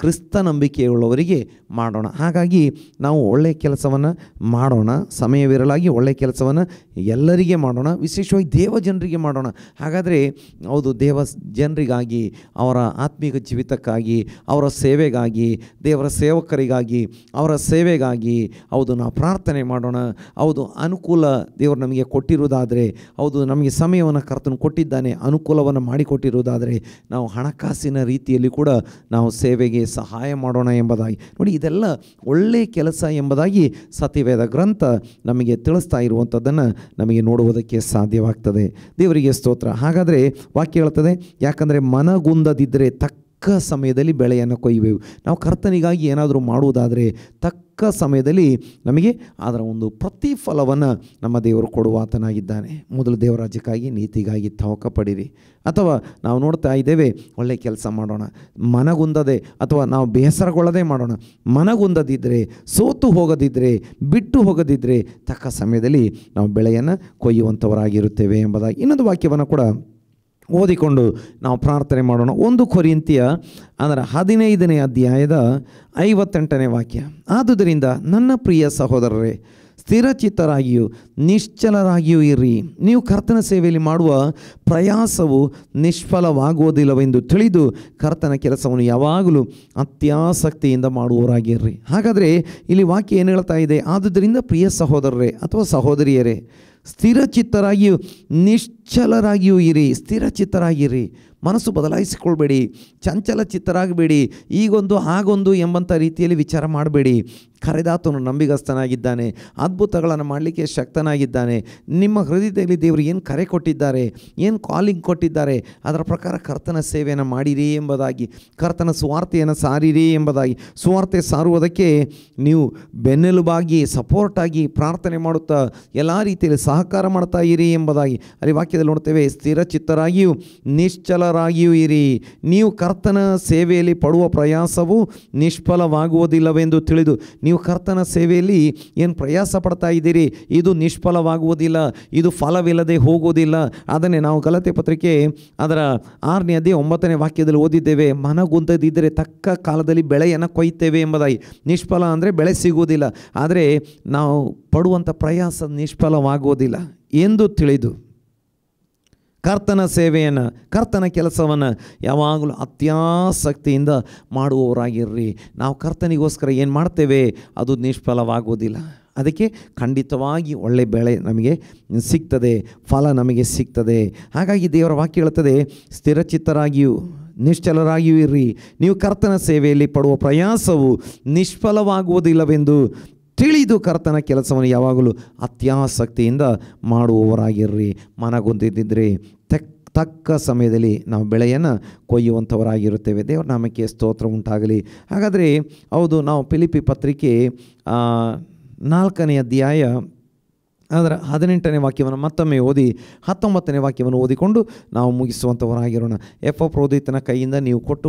ಕ್ರಿಸ್ತ ನಂಬಿಕೆಯುಳ್ಳವರಿಗೆ ಮಾಡೋಣ. ಹಾಗಾಗಿ ನಾವು ಒಳ್ಳೆಯ ಕೆಲಸವನ್ನು ಮಾಡೋಣ, ಸಮಯವಿರಲಾಗಿ ಒಳ್ಳೆಯ ಕೆಲಸವನ್ನು ಎಲ್ಲರಿಗೆ ಮಾಡೋಣ, ವಿಶೇಷವಾಗಿ ದೇವ ಜನರಿಗೆ ಮಾಡೋಣ. ಹಾಗಾದರೆ ಹೌದು, ದೇವ ಜನರಿಗಾಗಿ, ಅವರ ಆತ್ಮೀಕ ಜೀವಿತಕ್ಕಾಗಿ, ಅವರ ಸೇವೆಗಾಗಿ, ದೇವರ ಸೇವಕರಿಗಾಗಿ, ಅವರ ಸೇವೆಗಾಗಿ ಹೌದು ನಾವು ಪ್ರಾರ್ಥನೆ ಮಾಡೋಣ. ಹೌದು, ಅನುಕೂಲ ದೇವರು ನಮಗೆ ಕೊಟ್ಟಿರುವುದಾದರೆ, ಹೌದು ನಮಗೆ ಸಮಯವನ್ನು ಕರ್ತನು ಕೊಟ್ಟಿದ್ದಾನೆ, ಅನುಕೂಲವನ್ನು ಮಾಡಿಕೊಟ್ಟಿರುವುದಾದರೆ ನಾವು ಹಣಕಾಸಿನ ರೀತಿಯಲ್ಲಿ ಕೂಡ ನಾವು ಸೇವೆಗೆ ಸಹಾಯ ಮಾಡೋಣ ಎಂಬುದಾಗಿ. ನೋಡಿ, ಇದೆಲ್ಲ ಒಳ್ಳೆಯ ಕೆಲಸ ಎಂಬುದಾಗಿ ಸತ್ಯವೇದ ಗ್ರಂಥ ನಮಗೆ ತಿಳಿಸ್ತಾ ಇರುವಂಥದ್ದನ್ನು ನಮಗೆ ನೋಡುವುದಕ್ಕೆ ಸಾಧ್ಯವಾಗ್ತದೆ. ದೇವರಿಗೆ ಸ್ತೋತ್ರ. ಹಾಗಾದರೆ ವಾಕ್ಯ ಹೇಳ್ತದೆ, ಯಾಕಂದರೆ ಮನಗುಂದದಿದ್ದರೆ ತಕ್ಕ ಸಮಯದಲ್ಲಿ ಬೆಳೆಯನ್ನು ಕೊಯ್ಯುವೆವು. ನಾವು ಕರ್ತನಿಗಾಗಿ ಏನಾದರೂ ಮಾಡುವುದಾದರೆ ತಕ್ಕ ಸಮಯದಲ್ಲಿ ನಮಗೆ ಅದರ ಒಂದು ಪ್ರತಿಫಲವನ್ನು ನಮ್ಮ ದೇವರು ಕೊಡುವಾತನಾಗಿದ್ದಾನೆ. ಮೊದಲು ದೇವರಾಜ್ಯಕ್ಕಾಗಿ ನೀತಿಗಾಗಿ ತವಕ ಪಡಿರಿ. ಅಥವಾ ನಾವು ನೋಡ್ತಾ ಇದ್ದೇವೆ, ಒಳ್ಳೆಯ ಕೆಲಸ ಮಾಡೋಣ, ಮನಗುಂದದೆ ಅಥವಾ ನಾವು ಬೇಸರಗೊಳ್ಳದೆ ಮಾಡೋಣ. ಮನಗುಂದದಿದ್ದರೆ, ಸೋತು ಹೋಗದಿದ್ದರೆ, ಬಿಟ್ಟು ಹೋಗದಿದ್ದರೆ ತಕ್ಕ ಸಮಯದಲ್ಲಿ ನಾವು ಬೆಳೆಯನ್ನು ಕೊಯ್ಯುವಂಥವರಾಗಿರುತ್ತೇವೆ ಎಂಬುದಾಗಿ ಇನ್ನೊಂದು ವಾಕ್ಯವನ್ನು ಕೂಡ ಓದಿಕೊಂಡು ನಾವು ಪ್ರಾರ್ಥನೆ ಮಾಡೋಣ. 1 ಕೊರಿಂಥಿಯ ಅದರ 15ನೇ ಅಧ್ಯಾಯದ 58ನೇ ವಾಕ್ಯ. ಆದುದರಿಂದ ನನ್ನ ಪ್ರಿಯ ಸಹೋದರರೇ, ಸ್ಥಿರಚಿತ್ತರಾಗಿಯೂ ನಿಶ್ಚಲರಾಗಿಯೂ ಇರ್ರಿ. ನೀವು ಕರ್ತನ ಸೇವೆಯಲ್ಲಿ ಮಾಡುವ ಪ್ರಯಾಸವು ನಿಷ್ಫಲವಾಗುವುದಿಲ್ಲವೆಂದು ತಿಳಿದು ಕರ್ತನ ಕೆಲಸವನ್ನು ಯಾವಾಗಲೂ ಅತ್ಯಾಸಕ್ತಿಯಿಂದ ಮಾಡುವವರಾಗಿರ್ರಿ. ಹಾಗಾದರೆ ಇಲ್ಲಿ ವಾಕ್ಯ ಏನು ಹೇಳ್ತಾ ಇದೆ? ಆದುದರಿಂದ ಪ್ರಿಯ ಸಹೋದರರೇ ಅಥವಾ ಸಹೋದರಿಯರೇ, ಸ್ಥಿರಚಿತ್ತರಾಗಿಯೂ ನಿಶ್ಚಲರಾಗಿಯೂ ಇರಿ. ಸ್ಥಿರಚಿತ್ತರಾಗಿರಿ, ಮನಸ್ಸು ಬದಲಾಯಿಸಿಕೊಳ್ಬೇಡಿ, ಚಂಚಲ ಚಿತ್ತರಾಗಬೇಡಿ, ಈಗೊಂದು ಆಗೊಂದು ಎಂಬಂಥ ರೀತಿಯಲ್ಲಿ ವಿಚಾರ ಮಾಡಬೇಡಿ. ಕರೆದಾತನು ನಂಬಿಗಸ್ತನಾಗಿದ್ದಾನೆ, ಅದ್ಭುತಗಳನ್ನು ಮಾಡಲಿಕ್ಕೆ ಶಕ್ತನಾಗಿದ್ದಾನೆ. ನಿಮ್ಮ ಹೃದಯದಲ್ಲಿ ದೇವರು ಏನು ಕರೆ ಕೊಟ್ಟಿದ್ದಾರೆ, ಏನು ಕಾಲಿಂಗ್ ಕೊಟ್ಟಿದ್ದಾರೆ, ಅದರ ಪ್ರಕಾರ ಕರ್ತನ ಸೇವೆಯನ್ನು ಮಾಡಿರಿ ಎಂಬುದಾಗಿ, ಕರ್ತನ ಸುವಾರ್ತೆಯನ್ನು ಸಾರಿರಿ ಎಂಬುದಾಗಿ, ಸುವಾರ್ತೆ ಸಾರುವುದಕ್ಕೆ ನೀವು ಬೆನ್ನೆಲುಬಾಗಿ ಸಪೋರ್ಟಾಗಿ ಪ್ರಾರ್ಥನೆ ಮಾಡುತ್ತಾ ಎಲ್ಲ ರೀತಿಯಲ್ಲಿ ಸಹಕಾರ ಮಾಡ್ತಾ ಇರಿ ಎಂಬುದಾಗಿ ಅಲ್ಲಿ ವಾಕ್ಯದಲ್ಲಿ ನೋಡ್ತೇವೆ. ಸ್ಥಿರಚಿತ್ತರಾಗಿಯೂ ನಿಶ್ಚಲರಾಗಿಯೂ ಇರಿ. ನೀವು ಕರ್ತನ ಸೇವೆಯಲ್ಲಿ ಪಡುವ ಪ್ರಯಾಸವು ನಿಷ್ಫಲವಾಗುವುದಿಲ್ಲವೆಂದು ತಿಳಿದು. ನೀವು ಕರ್ತನ ಸೇವೆಯಲ್ಲಿ ಏನು ಪ್ರಯಾಸ ಪಡ್ತಾ ಇದ್ದೀರಿ, ಇದು ನಿಷ್ಫಲವಾಗುವುದಿಲ್ಲ, ಇದು ಫಲವಿಲ್ಲದೆ ಹೋಗುವುದಿಲ್ಲ. ಅದನ್ನೇ ನಾವು ಗಲಾತ್ಯ ಪತ್ರಿಕೆ ಅದರ 6ನೇ ಅಧ್ಯಾಯ 9ನೇ ವಾಕ್ಯದಲ್ಲಿ ಓದಿದ್ದೇವೆ. ಮನಗುಂದದಿದ್ದರೆ ತಕ್ಕ ಕಾಲದಲ್ಲಿ ಬೆಳೆಯನ್ನು ಕೊಯ್ತೇವೆ ಎಂಬುದಾಗಿ. ನಿಷ್ಫಲ ಅಂದರೆ ಬೆಳೆ ಸಿಗುವುದಿಲ್ಲ, ಆದರೆ ನಾವು ಪಡುವಂಥ ಪ್ರಯಾಸ ನಿಷ್ಫಲವಾಗುವುದಿಲ್ಲ ಎಂದು ತಿಳಿದು ಕರ್ತನ ಸೇವೆಯನ್ನು, ಕರ್ತನ ಕೆಲಸವನ್ನು ಯಾವಾಗಲೂ ಅತ್ಯಾಸಕ್ತಿಯಿಂದ ಮಾಡುವವರಾಗಿರ್ರಿ. ನಾವು ಕರ್ತನಿಗೋಸ್ಕರ ಏನು ಮಾಡ್ತೇವೆ ಅದು ನಿಷ್ಫಲವಾಗುವುದಿಲ್ಲ. ಅದಕ್ಕೆ ಖಂಡಿತವಾಗಿ ಒಳ್ಳೆ ಬೆಳೆ ನಮಗೆ ಸಿಗ್ತದೆ, ಫಲ ನಮಗೆ ಸಿಗ್ತದೆ. ಹಾಗಾಗಿ ದೇವರ ವಾಕ್ಯ ಹೇಳುತ್ತದೆ, ಸ್ಥಿರಚಿತ್ತರಾಗಿಯೂ ನಿಶ್ಚಲರಾಗಿಯೂ ಇರ್ರಿ, ನೀವು ಕರ್ತನ ಸೇವೆಯಲ್ಲಿ ಪಡುವ ಪ್ರಯಾಸವು ನಿಷ್ಫಲವಾಗುವುದಿಲ್ಲವೆಂದು ತಿಳಿದು ಕರ್ತನ ಕೆಲಸವನ್ನು ಯಾವಾಗಲೂ ಅತ್ಯಾಸಕ್ತಿಯಿಂದ ಮಾಡುವವರಾಗಿರ್ರಿ. ಮನಗೊಂದಿದ್ದರೆ ತಕ್ಕ ಸಮಯದಲ್ಲಿ ನಾವು ಬೆಳೆಯನ್ನು ಕೊಯ್ಯುವಂಥವರಾಗಿರುತ್ತೇವೆ. ದೇವರ ನಾಮಕ್ಕೆ ಸ್ತೋತ್ರ ಉಂಟಾಗಲಿ. ಹಾಗಾದರೆ ಹೌದು, ನಾವು ಫಿಲಿಪ್ಪಿ ಪತ್ರಿಕೆ 4ನೇ ಅಧ್ಯಾಯ ಅದರ 18ನೇ ವಾಕ್ಯವನ್ನು ಮತ್ತೊಮ್ಮೆ ಓದಿ 19ನೇ ವಾಕ್ಯವನ್ನು ಓದಿಕೊಂಡು ನಾವು ಮುಗಿಸುವಂಥವರಾಗಿರೋಣ. ಎಫ್ರೋದಿತನ ಕೈಯಿಂದ ನೀವು ಕೊಟ್ಟು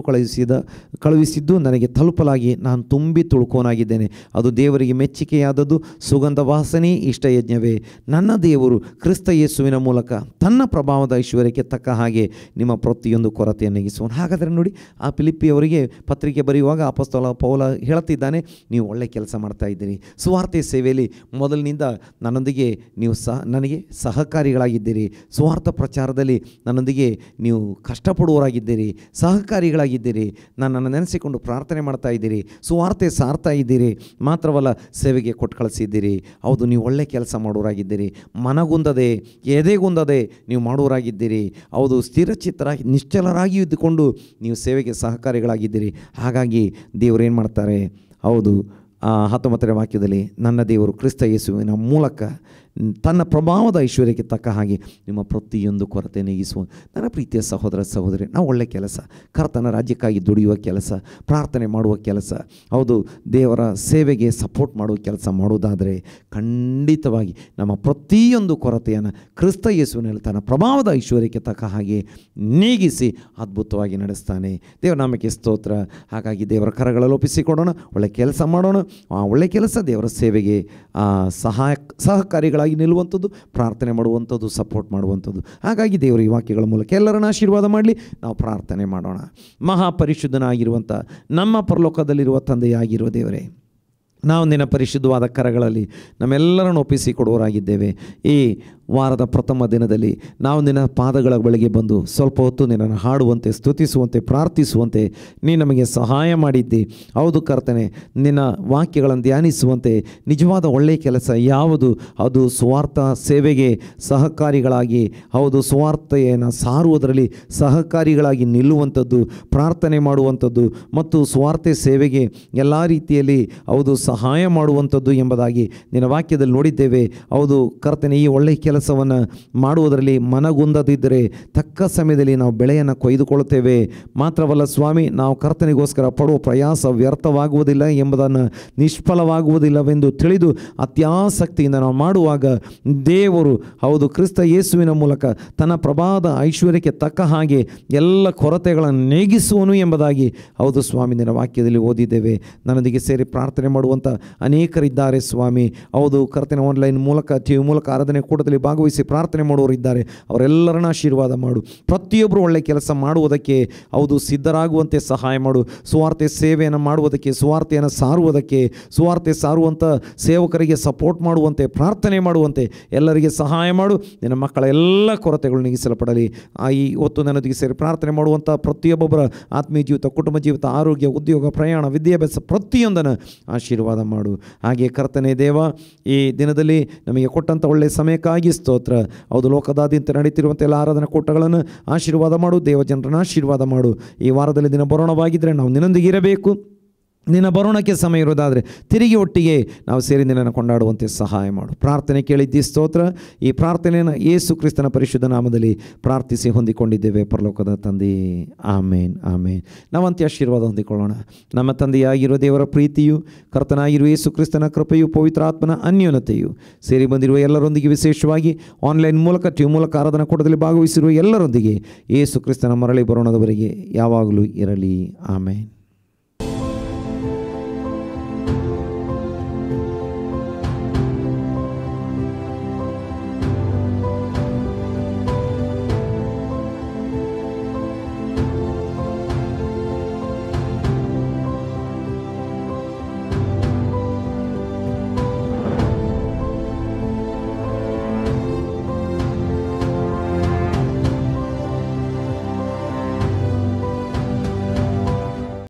ಕಳುಹಿಸಿದ್ದು ನನಗೆ ತಲುಪಲಾಗಿ ನಾನು ತುಂಬಿ ತುಳುಕೋನಾಗಿದ್ದೇನೆ. ಅದು ದೇವರಿಗೆ ಮೆಚ್ಚುಗೆಯಾದದ್ದು, ಸುಗಂಧ ವಾಸನೆ, ಇಷ್ಟಯಜ್ಞವೇ. ನನ್ನ ದೇವರು ಕ್ರಿಸ್ತ ಯೇಸುವಿನ ಮೂಲಕ ತನ್ನ ಪ್ರಭಾವದ ಐಶ್ವರ್ಯಕ್ಕೆ ತಕ್ಕ ಹಾಗೆ ನಿಮ್ಮ ಪ್ರತಿಯೊಂದು ಕೊರತೆಯನ್ನು ನೀಗಿಸುವನು. ಹಾಗಾದರೆ ನೋಡಿ, ಆ ಫಿಲಿಪ್ಪಿಯವರಿಗೆ ಪತ್ರಿಕೆ ಬರೆಯುವಾಗ ಅಪೊಸ್ತಲ ಪೌಲ ಹೇಳ್ತಿದ್ದಾನೆ, ನೀವು ಒಳ್ಳೆ ಕೆಲಸ ಮಾಡ್ತಾ ಇದ್ದೀರಿ, ಸುವಾರ್ತೆ ಸೇವೆಯಲ್ಲಿ ಮೊದಲಿನಿಂದ ನನ್ನೊಂದಿಗೆ ನೀವು ನನಗೆ ಸಹಕಾರಿಗಳಾಗಿದ್ದೀರಿ, ಸ್ವಾರ್ಥ ಪ್ರಚಾರದಲ್ಲಿ ನನ್ನೊಂದಿಗೆ ನೀವು ಕಷ್ಟಪಡುವವರಾಗಿದ್ದೀರಿ, ಸಹಕಾರಿಗಳಾಗಿದ್ದೀರಿ, ನನ್ನನ್ನು ನೆನೆಸಿಕೊಂಡು ಪ್ರಾರ್ಥನೆ ಮಾಡ್ತಾ ಇದ್ದೀರಿ, ಸುವಾರ್ತೆ ಸಾರ್ತಾ ಇದ್ದೀರಿ, ಮಾತ್ರವಲ್ಲ ಸೇವೆಗೆ ಕೊಟ್ಟು ಕಳಿಸಿದ್ದೀರಿ. ಹೌದು, ನೀವು ಒಳ್ಳೆ ಕೆಲಸ ಮಾಡೋರಾಗಿದ್ದೀರಿ, ಮನಗುಂದದೆ ಎದೆಗುಂದದೆ ನೀವು ಮಾಡೋರಾಗಿದ್ದೀರಿ. ಹೌದು, ಸ್ಥಿರಚಿತ್ತರಾಗಿ ನಿಶ್ಚಲರಾಗಿ ಇದ್ದುಕೊಂಡು ನೀವು ಸೇವೆಗೆ ಸಹಕಾರಿಗಳಾಗಿದ್ದೀರಿ. ಹಾಗಾಗಿ ದೇವರೇನು ಮಾಡ್ತಾರೆ? ಹೌದು, 19ನೇ ವಾಕ್ಯದಲ್ಲಿ ನನ್ನ ದೇವರು ಕ್ರಿಸ್ತ ಯೇಸುವಿನ ಮೂಲಕ ತನ್ನ ಪ್ರಭಾವದ ಐಶ್ವರ್ಯಕ್ಕೆ ತಕ್ಕ ಹಾಗೆ ನಿಮ್ಮ ಪ್ರತಿಯೊಂದು ಕೊರತೆ ನೀಗಿಸುವ. ನನ್ನ ಪ್ರೀತಿಯ ಸಹೋದರ ಸಹೋದರಿ, ನಾವು ಒಳ್ಳೆಯ ಕೆಲಸ, ಕರ್ತನ ರಾಜ್ಯಕ್ಕಾಗಿ ದುಡಿಯುವ ಕೆಲಸ, ಪ್ರಾರ್ಥನೆ ಮಾಡುವ ಕೆಲಸ, ಹೌದು ದೇವರ ಸೇವೆಗೆ ಸಪೋರ್ಟ್ ಮಾಡುವ ಕೆಲಸ ಮಾಡುವುದಾದರೆ ಖಂಡಿತವಾಗಿ ನಮ್ಮ ಪ್ರತಿಯೊಂದು ಕೊರತೆಯನ್ನು ಕ್ರಿಸ್ತ ಯೇಸುವಿನಲ್ಲಿ ತನ್ನ ಪ್ರಭಾವದ ಐಶ್ವರ್ಯಕ್ಕೆ ತಕ್ಕ ಹಾಗೆ ನೀಗಿಸಿ ಅದ್ಭುತವಾಗಿ ನಡೆಸ್ತಾನೆ. ದೇವರ ನಾಮಕ್ಕೆ ಸ್ತೋತ್ರ. ಹಾಗಾಗಿ ದೇವರ ಕರಗಳಲ್ಲಿ ಒಪ್ಪಿಸಿಕೊಡೋಣ, ಒಳ್ಳೆ ಕೆಲಸ ಮಾಡೋಣ. ಆ ಒಳ್ಳೆ ಕೆಲಸ ದೇವರ ಸೇವೆಗೆ ಸಹಕಾರಿಗಳಾಗಿ ನಿಲ್ಲುವಂಥದ್ದು, ಪ್ರಾರ್ಥನೆ ಮಾಡುವಂಥದ್ದು, ಸಪೋರ್ಟ್ ಮಾಡುವಂಥದ್ದು. ಹಾಗಾಗಿ ದೇವರ ಈ ವಾಕ್ಯಗಳ ಮೂಲಕ ಎಲ್ಲರನ್ನ ಆಶೀರ್ವಾದ ಮಾಡಲಿ. ನಾವು ಪ್ರಾರ್ಥನೆ ಮಾಡೋಣ. ಮಹಾಪರಿಶುದ್ಧನಾಗಿರುವಂಥ ನಮ್ಮ ಪರಲೋಕದಲ್ಲಿರುವ ತಂದೆಯಾಗಿರುವ ದೇವರೇ, ನಾವು ನಿನ್ನ ಪರಿಶುದ್ಧವಾದ ಕರಗಳಲ್ಲಿ ನಮ್ಮೆಲ್ಲರನ್ನು ಒಪ್ಪಿಸಿಕೊಡುವವರಾಗಿದ್ದೇವೆ. ಈ ವಾರದ ಪ್ರಥಮ ದಿನದಲ್ಲಿ ನಾವು ನಿನ್ನ ಪಾದಗಳ ಬಳಿಗೆ ಬಂದು ಸ್ವಲ್ಪ ಹೊತ್ತು ನಿನ್ನನ್ನು ಹಾಡುವಂತೆ, ಸ್ತುತಿಸುವಂತೆ, ಪ್ರಾರ್ಥಿಸುವಂತೆ ನೀ ನಮಗೆ ಸಹಾಯ ಮಾಡಿದ್ದಿ. ಹೌದು ಕರ್ತನೆ, ನಿನ್ನ ವಾಕ್ಯಗಳನ್ನು ಧ್ಯಾನಿಸುವಂತೆ ನಿಜವಾದ ಒಳ್ಳೆಯ ಕೆಲಸ ಯಾವುದು? ಅದು ಸುವಾರ್ಥ ಸೇವೆಗೆ ಸಹಕಾರಿಗಳಾಗಿ, ಹೌದು ಸುವಾರ್ತೆಯನ್ನು ಸಾರುವುದರಲ್ಲಿ ಸಹಕಾರಿಗಳಾಗಿ ನಿಲ್ಲುವಂಥದ್ದು, ಪ್ರಾರ್ಥನೆ ಮಾಡುವಂಥದ್ದು ಮತ್ತು ಸುವಾರ್ತೆ ಸೇವೆಗೆ ಎಲ್ಲ ರೀತಿಯಲ್ಲಿ ಹೌದು ಸಹಾಯ ಮಾಡುವಂಥದ್ದು ಎಂಬುದಾಗಿ ನಿನ್ನ ವಾಕ್ಯದಲ್ಲಿ ನೋಡಿದ್ದೇವೆ. ಹೌದು ಕರ್ತನೆ, ಈ ಒಳ್ಳೆಯ ಕೆಲಸವನ್ನು ಮಾಡುವುದರಲ್ಲಿ ಮನಗುಂದದಿದ್ದರೆ ತಕ್ಕ ಸಮಯದಲ್ಲಿ ನಾವು ಬೆಳೆಯನ್ನು ಕೊಯ್ದುಕೊಳ್ಳುತ್ತೇವೆ. ಮಾತ್ರವಲ್ಲ ಸ್ವಾಮಿ, ನಾವು ಕರ್ತನಿಗೋಸ್ಕರ ಪಡುವ ಪ್ರಯಾಸ ವ್ಯರ್ಥವಾಗುವುದಿಲ್ಲ ಎಂಬುದನ್ನು, ನಿಷ್ಫಲವಾಗುವುದಿಲ್ಲವೆಂದು ತಿಳಿದು ಅತ್ಯಾಸಕ್ತಿಯಿಂದ ನಾವು ಮಾಡುವಾಗ ದೇವರು ಹೌದು ಕ್ರಿಸ್ತ ಯೇಸುವಿನ ಮೂಲಕ ತನ್ನ ಪ್ರಭಾವದ ಐಶ್ವರ್ಯಕ್ಕೆ ತಕ್ಕ ಹಾಗೆ ಎಲ್ಲ ಕೊರತೆಗಳನ್ನು ನೀಗಿಸುವನು ಎಂಬುದಾಗಿ ಹೌದು ಸ್ವಾಮಿ ನಿನ್ನ ವಾಕ್ಯದಲ್ಲಿ ಓದಿದ್ದೇವೆ. ನನ್ನೊಂದಿಗೆ ಸೇರಿ ಪ್ರಾರ್ಥನೆ ಮಾಡುವಂಥ ಅನೇಕರಿದ್ದಾರೆ ಸ್ವಾಮಿ. ಹೌದು ಕರ್ತನ ಆನ್ಲೈನ್ ಮೂಲಕ, ಟಿವಿ ಮೂಲಕ ಆರಾಧನೆ ಕೂಟದಲ್ಲಿ ಭಾಗವಹಿಸಿ ಪ್ರಾರ್ಥನೆ ಮಾಡುವವರಿದ್ದಾರೆ. ಅವರೆಲ್ಲರನ್ನ ಆಶೀರ್ವಾದ ಮಾಡು. ಪ್ರತಿಯೊಬ್ಬರು ಒಳ್ಳೆ ಕೆಲಸ ಮಾಡುವುದಕ್ಕೆ ಹೌದು ಸಿದ್ಧರಾಗುವಂತೆ ಸಹಾಯ ಮಾಡು. ಸುವಾರ್ತೆ ಸೇವೆಯನ್ನು ಮಾಡುವುದಕ್ಕೆ, ಸುವಾರ್ತೆಯನ್ನು ಸಾರುವುದಕ್ಕೆ, ಸುವಾರ್ತೆ ಸಾರುವಂಥ ಸೇವಕರಿಗೆ ಸಪೋರ್ಟ್ ಮಾಡುವಂತೆ, ಪ್ರಾರ್ಥನೆ ಮಾಡುವಂತೆ ಎಲ್ಲರಿಗೆ ಸಹಾಯ ಮಾಡು. ನಿನ್ನ ಮಕ್ಕಳ ಎಲ್ಲ ಕೊರತೆಗಳು ನೀಗಿಸಲ್ಪಡಲಿ. ಈ ಹೊತ್ತು ನನ್ನೊಂದಿಗೆ ಸೇರಿ ಪ್ರಾರ್ಥನೆ ಮಾಡುವಂಥ ಪ್ರತಿಯೊಬ್ಬೊಬ್ಬರ ಆತ್ಮೀಯ ಜೀವಿತ, ಕುಟುಂಬ ಜೀವಿತ, ಆರೋಗ್ಯ, ಉದ್ಯೋಗ, ಪ್ರಯಾಣ, ವಿದ್ಯಾಭ್ಯಾಸ ಪ್ರತಿಯೊಂದನ್ನು ಆಶೀರ್ವಾದ ಮಾಡು. ಹಾಗೆ ಕರ್ತನೇ ದೇವ, ಈ ದಿನದಲ್ಲಿ ನಮಗೆ ಕೊಟ್ಟಂಥ ಒಳ್ಳೆಯ ಸಮಯಕ್ಕಾಗಿ ಸ್ತೋತ್ರ. ಹೌದು ಲೋಕದಾದ್ಯಂತ ನಡೀತಿರುವಂಥ ಎಲ್ಲ ಆರಾಧನಾ ಕೂಟಗಳನ್ನು ಆಶೀರ್ವಾದ ಮಾಡು. ದೇವಜನರನ್ನು ಆಶೀರ್ವಾದ ಮಾಡು. ಈ ವಾರದಲ್ಲಿ ದಿನ ಬರೋಣವಾಗಿದ್ದರೆ ನಾವು ನಿನ್ನೊಂದಿಗೆ ಇರಬೇಕು. ನಿನ್ನ ಬರೋಣಕ್ಕೆ ಸಮಯ ಇರೋದಾದರೆ ತಿರುಗಿ ಒಟ್ಟಿಗೆ ನಾವು ಸೇರಿ ನಿನ್ನನ್ನು ಕೊಂಡಾಡುವಂತೆ ಸಹಾಯ ಮಾಡು. ಪ್ರಾರ್ಥನೆ ಕೇಳಿದ್ದಿ ಸ್ತೋತ್ರ. ಈ ಪ್ರಾರ್ಥನೆಯನ್ನು ಯೇಸು ಕ್ರಿಸ್ತನ ಪರಿಶುದ್ಧ ನಾಮದಲ್ಲಿ ಪ್ರಾರ್ಥಿಸಿ ಹೊಂದಿಕೊಂಡಿದ್ದೇವೆ ಪರಲೋಕದ ತಂದೆ. ಆಮೇನ್, ಆಮೇನ್. ನಾವಂತೆ ಆಶೀರ್ವಾದ ಹೊಂದಿಕೊಳ್ಳೋಣ. ನಮ್ಮ ತಂದೆಯಾಗಿರುವ ದೇವರ ಪ್ರೀತಿಯು, ಕರ್ತನಾಗಿರುವ ಯೇಸು ಕ್ರಿಸ್ತನ ಕೃಪೆಯು, ಪವಿತ್ರಾತ್ಮನ ಅನ್ಯೋನ್ಯತೆಯು ಸೇರಿ ಬಂದಿರುವ ಎಲ್ಲರೊಂದಿಗೆ, ವಿಶೇಷವಾಗಿ ಆನ್ಲೈನ್ ಮೂಲಕ, ಟಿವಿ ಮೂಲಕ ಆರಾಧನಾ ಕೂಟದಲ್ಲಿ ಭಾಗವಹಿಸಿರುವ ಎಲ್ಲರೊಂದಿಗೆ ಯೇಸು ಕ್ರಿಸ್ತನ ಮರಳಿ ಬರೋಣದವರೆಗೆ ಯಾವಾಗಲೂ ಇರಲಿ. ಆಮೇನ್.